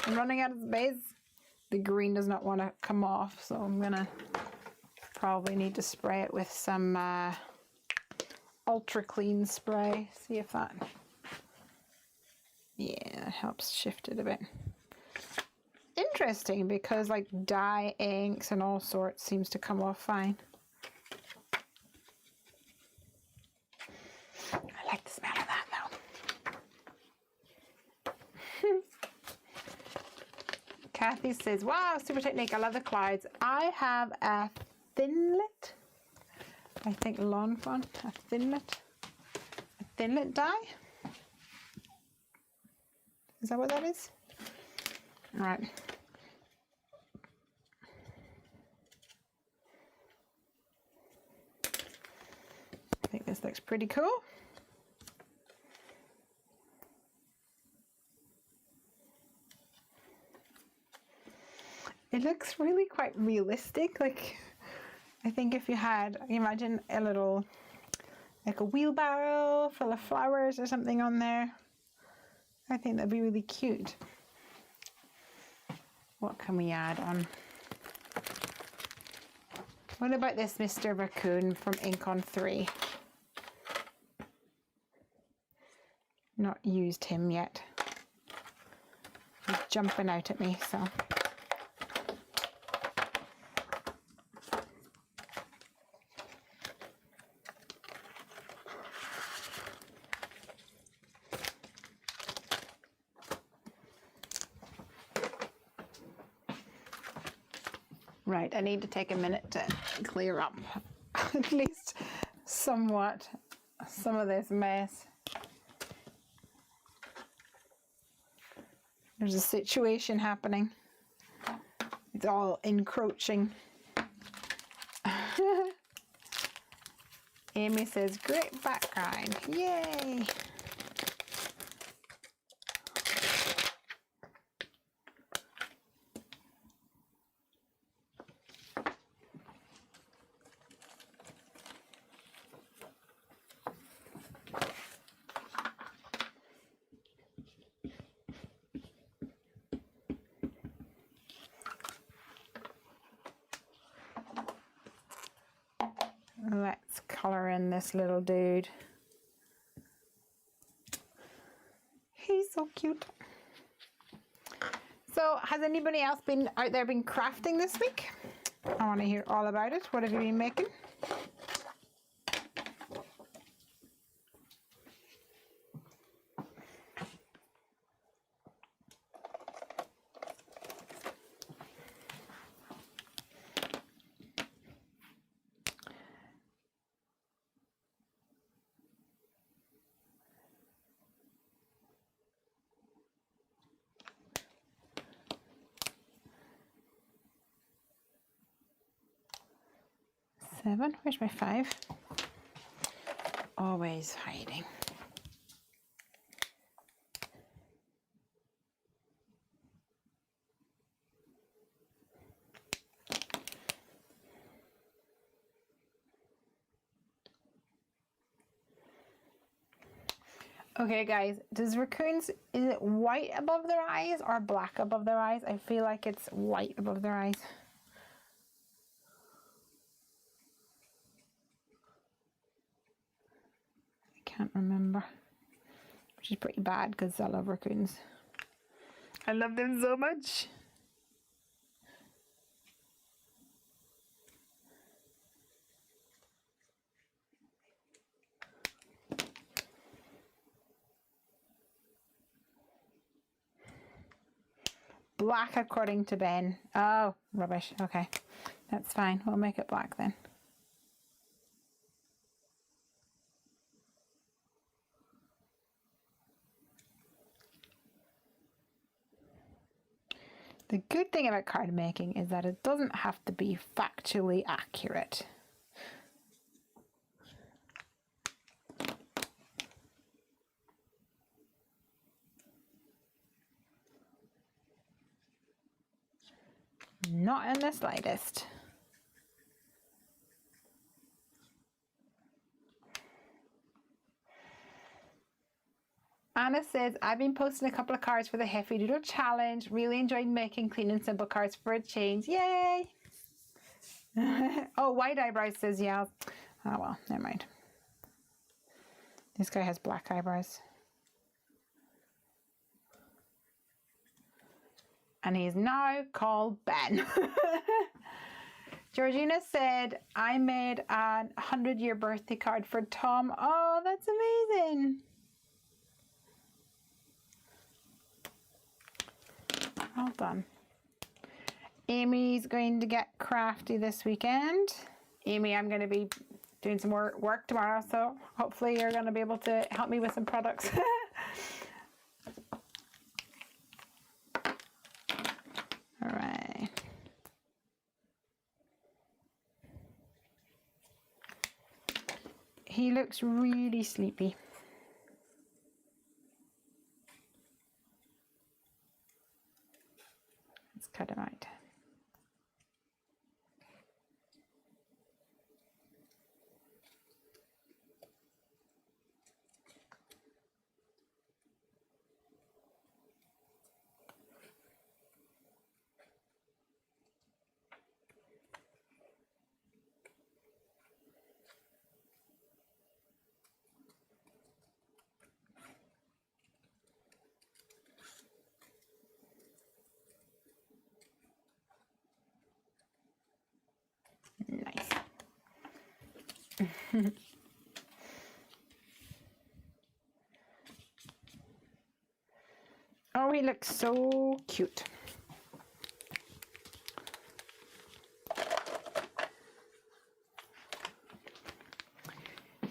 Speaker 1: I'm running out of space. The green does not want to come off, so I'm gonna probably need to spray it with some ultra clean spray. See if that, yeah, that helps shift it a bit. Interesting, because like dye inks and all sorts seems to come off fine. I like the smell of that though. Kathy says, wow, super technique. I love the clouds. I have a thinlit, I think lawn font, a thinlit dye. Is that what that is? All right. I think this looks pretty cool. It looks really quite realistic. Like, I think if you had, imagine a little, like a wheelbarrow full of flowers or something on there. I think that'd be really cute. What can we add on? What about this Mr. Raccoon from Ink on 3? Not used him yet. He's jumping out at me, so. Right, I need to take a minute to clear up at least somewhat some of this mess. There's a situation happening. It's all encroaching. Amy says, great background. Yay! Let's color in this little dude. He's so cute. So has anybody else been out there been crafting this week? I want to hear all about it. What have you been making? Seven. Where's my 5? Always hiding. Okay guys, does raccoons, is it white above their eyes or black above their eyes? I feel like it's white above their eyes. Can't remember, which is pretty bad because I love raccoons. I love them so much. Black according to Ben. Oh, rubbish. Okay, that's fine. We'll make it black then. The good thing about card making is that it doesn't have to be factually accurate. Not in the slightest. Anna says, I've been posting a couple of cards for the Heffy Doodle Challenge. Really enjoyed making clean and simple cards for a change. Yay! Oh, white eyebrows, says yeah. Oh, well, never mind. This guy has black eyebrows. And he's now called Ben. Georgina said, I made a 100-year birthday card for Tom. Oh, that's amazing. Well done. Amy's going to get crafty this weekend. Amy, I'm going to be doing some more work tomorrow, so hopefully you're going to be able to help me with some products. All right. He looks really sleepy. Let's cut him out. Nice. Oh, he looks so cute.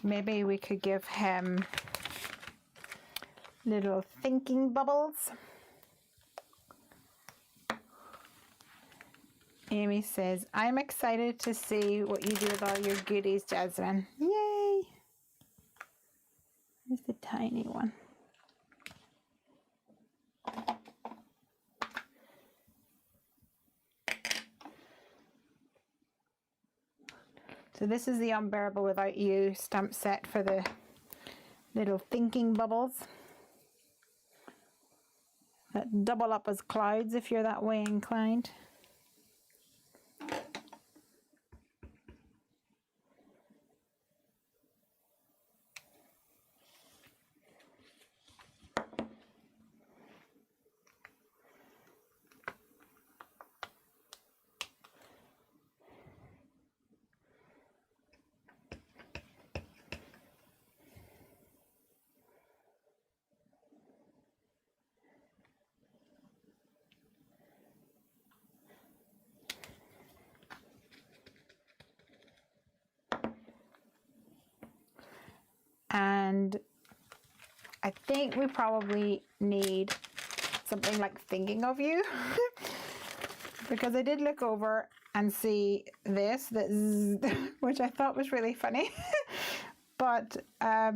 Speaker 1: Maybe we could give him little thinking bubbles. Amy says, I'm excited to see what you do with all your goodies, Jasmine. Yay! Here's the tiny one. So this is the Unbearable Without You stamp set for the little thinking bubbles that double up as clouds if you're that way inclined. And I think we probably need something like Thinking of You because I did look over and see this, which I thought was really funny. But I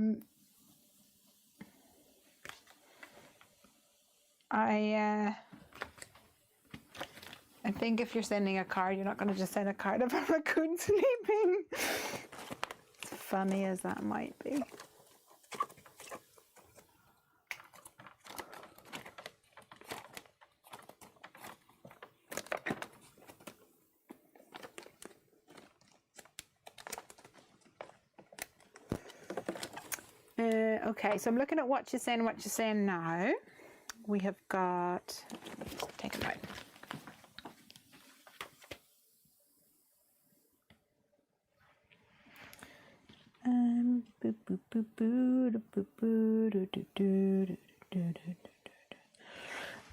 Speaker 1: think if you're sending a card, you're not going to just send a card of a raccoon sleeping. As funny as that might be. Okay, so I'm looking at what you're saying now. We have got, take it out.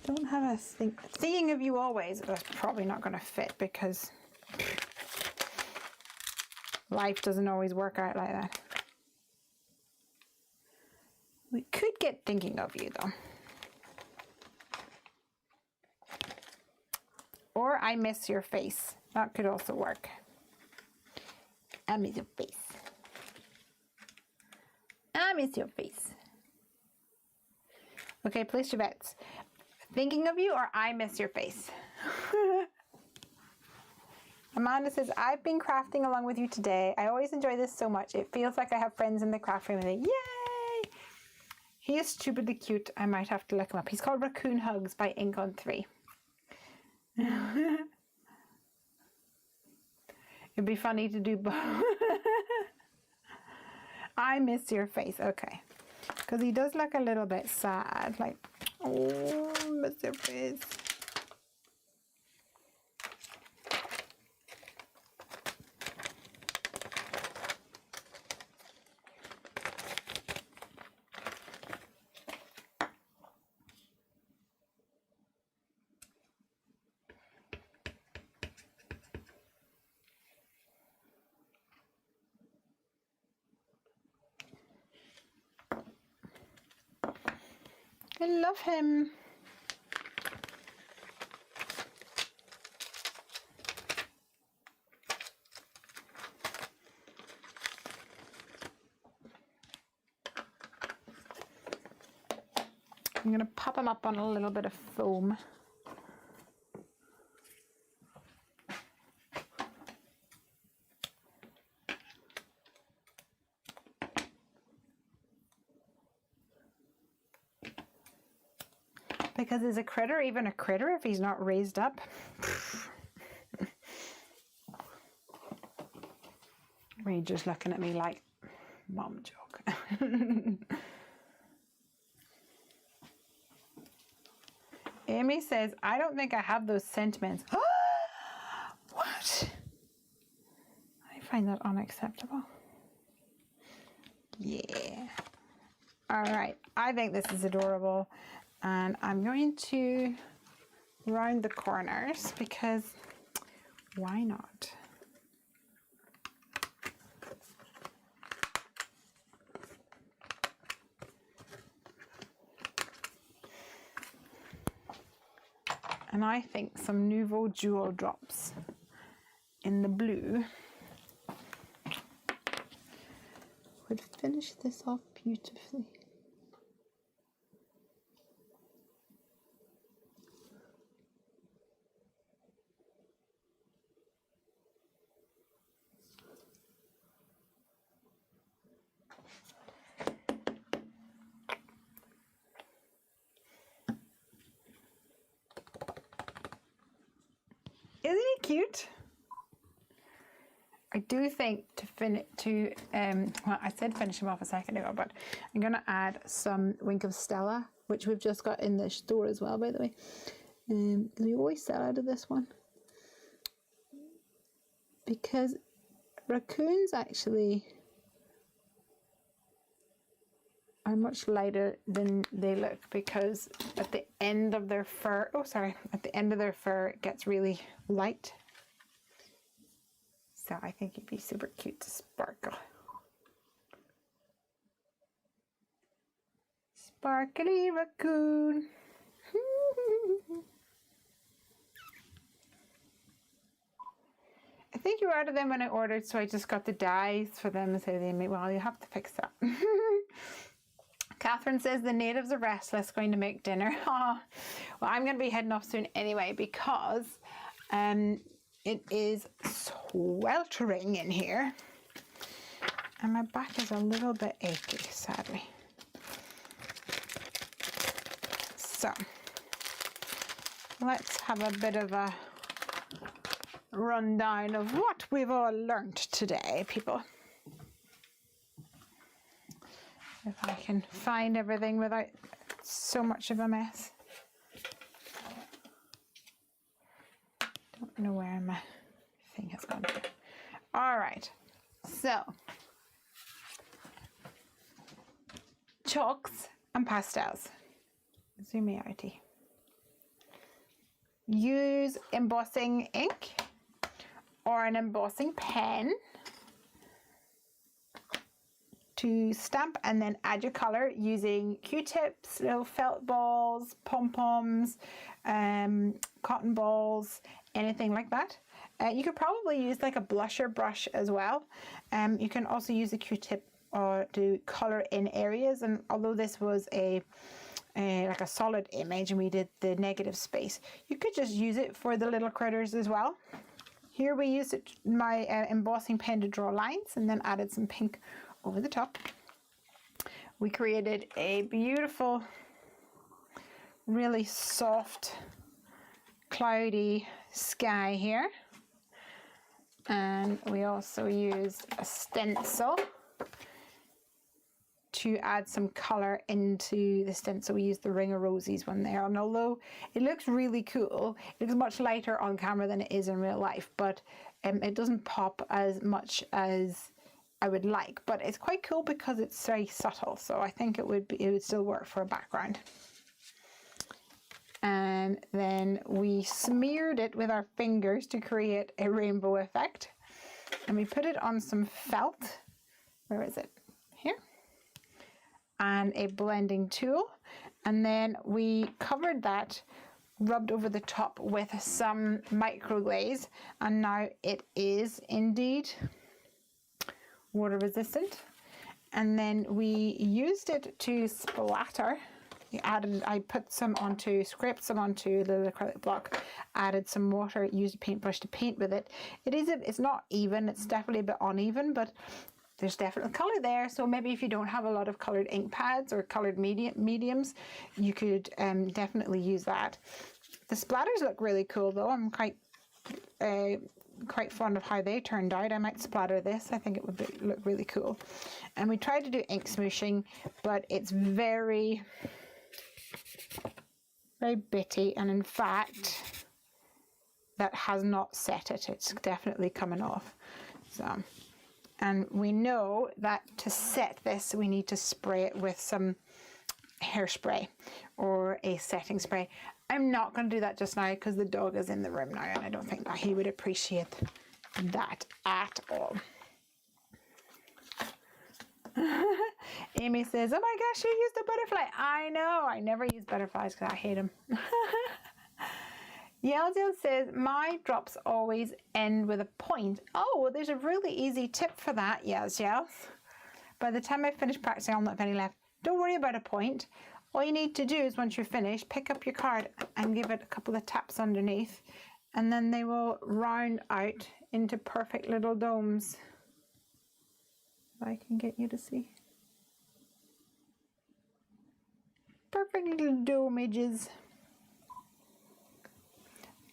Speaker 1: Don't have a Thinking of You Always, but that's probably not going to fit because life doesn't always work out like that. We could get Thinking of You though. Or I Miss Your Face. That could also work. I miss your face. I miss your face. Okay, place your bets. Thinking of You or I Miss Your Face. Amanda says, I've been crafting along with you today. I always enjoy this so much. It feels like I have friends in the craft room with me. Yay! He is stupidly cute. I might have to look him up. He's called Raccoon Hugs by Ink on 3. It'd be funny to do both. I Miss Your Face. Okay. Because he does look a little bit sad. Like, oh, miss your face. I love him. I'm going to pop him up on a little bit of foam. Because is a critter even a critter if he's not raised up? Or are you just looking at me like, mom joke? Amy says, I don't think I have those sentiments. What? I find that unacceptable. Yeah. All right. I think this is adorable. And I'm going to round the corners because why not? And I think some Nouveau Jewel drops in the blue would finish this off beautifully. Isn't he cute? I do think well, I said finish him off a second ago, but I'm going to add some Wink of Stella, which we've just got in the store as well, by the way. We always sell out of this one. Because raccoons actually are much lighter than they look, because at the end of their fur, at the end of their fur it gets really light. So I think it'd be super cute to sparkle. Sparkly raccoon. I think you were out of them when I ordered, so I just got the dies for them and say they made, well, you have to fix that. Catherine says the natives are restless going to make dinner. Oh, well, I'm going to be heading off soon anyway, because it is sweltering in here and my back is a little bit achy, sadly. So let's have a bit of a rundown of what we've all learned today, people. If I can find everything without so much of a mess. Don't know where my thing has gone to. All right, so chalks and pastels. Zoom me out. Use embossing ink or an embossing pen to stamp and then add your color using Q-tips, little felt balls, pom-poms, cotton balls, anything like that. You could probably use like a blusher brush as well. You can also use a Q-tip to color in areas, and although this was like a solid image and we did the negative space, you could just use it for the little critters as well. Here we used my embossing pen to draw lines and then added some pink over the top. We created a beautiful, really soft, cloudy sky here. And we also used a stencil to add some color into the stencil. We used the Ring of Roses one there, and although it looks really cool, it looks much lighter on camera than it is in real life, but it doesn't pop as much as I would like, but it's quite cool because it's very subtle, so I think it would still work for a background. And then we smeared it with our fingers to create a rainbow effect, and we put it on some felt. Where is it? Here. And a blending tool, and then we covered that, rubbed over the top with some micro glaze, and now it is indeed water resistant. And then we used it to splatter. I put some onto, scraped some onto the acrylic block, added some water, used a paintbrush to paint with it. It's not even, it's definitely a bit uneven, but there's definitely color there. So maybe if you don't have a lot of colored ink pads or colored mediums, you could definitely use that. The splatters look really cool though. I'm quite fond of how they turned out. I might splatter this. I think it would look really cool. And we tried to do ink smooshing, but it's very, very bitty, and in fact that has not set it. It's definitely coming off. So, and we know that to set this we need to spray it with some hairspray or a setting spray. I'm not going to do that just now because the dog is in the room now, and I don't think that he would appreciate that at all. Amy says, oh my gosh, you used a butterfly. I know, I never use butterflies because I hate them. Yelzel says, my drops always end with a point. Oh, well, there's a really easy tip for that, Yelzel. By the time I finish practicing, I'll not have any left. Don't worry about a point. All you need to do is once you're finished, pick up your card and give it a couple of taps underneath, and then they will round out into perfect little domes. If I can get you to see. Perfect little domages.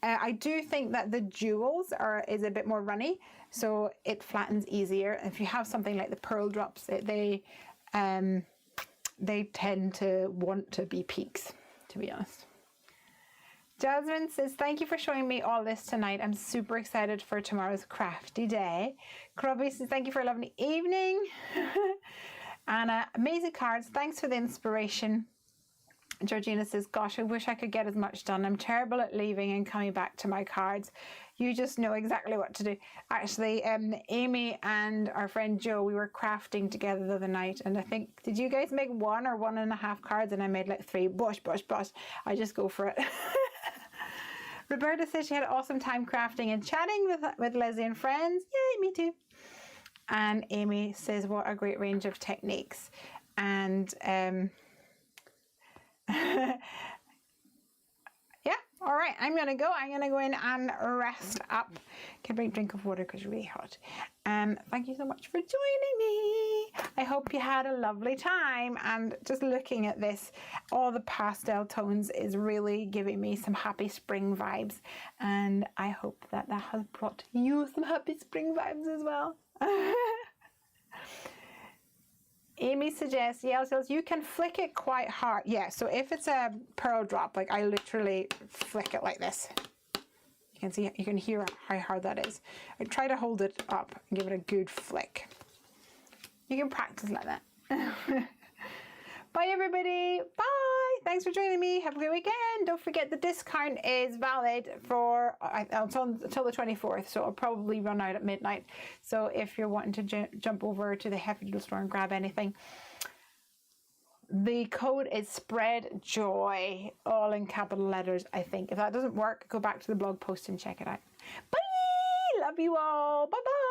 Speaker 1: I do think that the jewels is a bit more runny, so it flattens easier. If you have something like the pearl drops, they tend to want to be peaks, to be honest. Jasmine says, thank you for showing me all this tonight. I'm super excited for tomorrow's crafty day. Krubby says, thank you for a lovely evening. Anna, amazing cards. Thanks for the inspiration. Georgina says, gosh, I wish I could get as much done. I'm terrible at leaving and coming back to my cards. You just know exactly what to do. Actually, Amy and our friend Joe, we were crafting together the other night, and I think, did you guys make 1 or 1.5 cards? And I made like 3. Bosh. I just go for it. Roberta says she had an awesome time crafting and chatting with Lesley and friends. Yay, me too. And Amy says, what a great range of techniques. And yeah, all right, I'm gonna go in and rest up. Get a drink of water because it's really hot. Thank you so much for joining me. I hope you had a lovely time, and just looking at this, all the pastel tones is really giving me some happy spring vibes, and I hope that has brought you some happy spring vibes as well. Amy suggests, Yells, you can flick it quite hard. Yeah, so if it's a pearl drop, like I literally flick it like this. You can see, you can hear how hard that is. I try to hold it up and give it a good flick. You can practice like that. Bye everybody, bye. Thanks for joining me. Have a good weekend. Don't forget the discount is valid for until the 24th, so it'll probably run out at midnight. So if you're wanting to jump over to the Heffy Doodle store and grab anything, the code is SPREADJOY, all in capital letters, I think. If that doesn't work, go back to the blog post and check it out. Bye! Love you all. Bye-bye.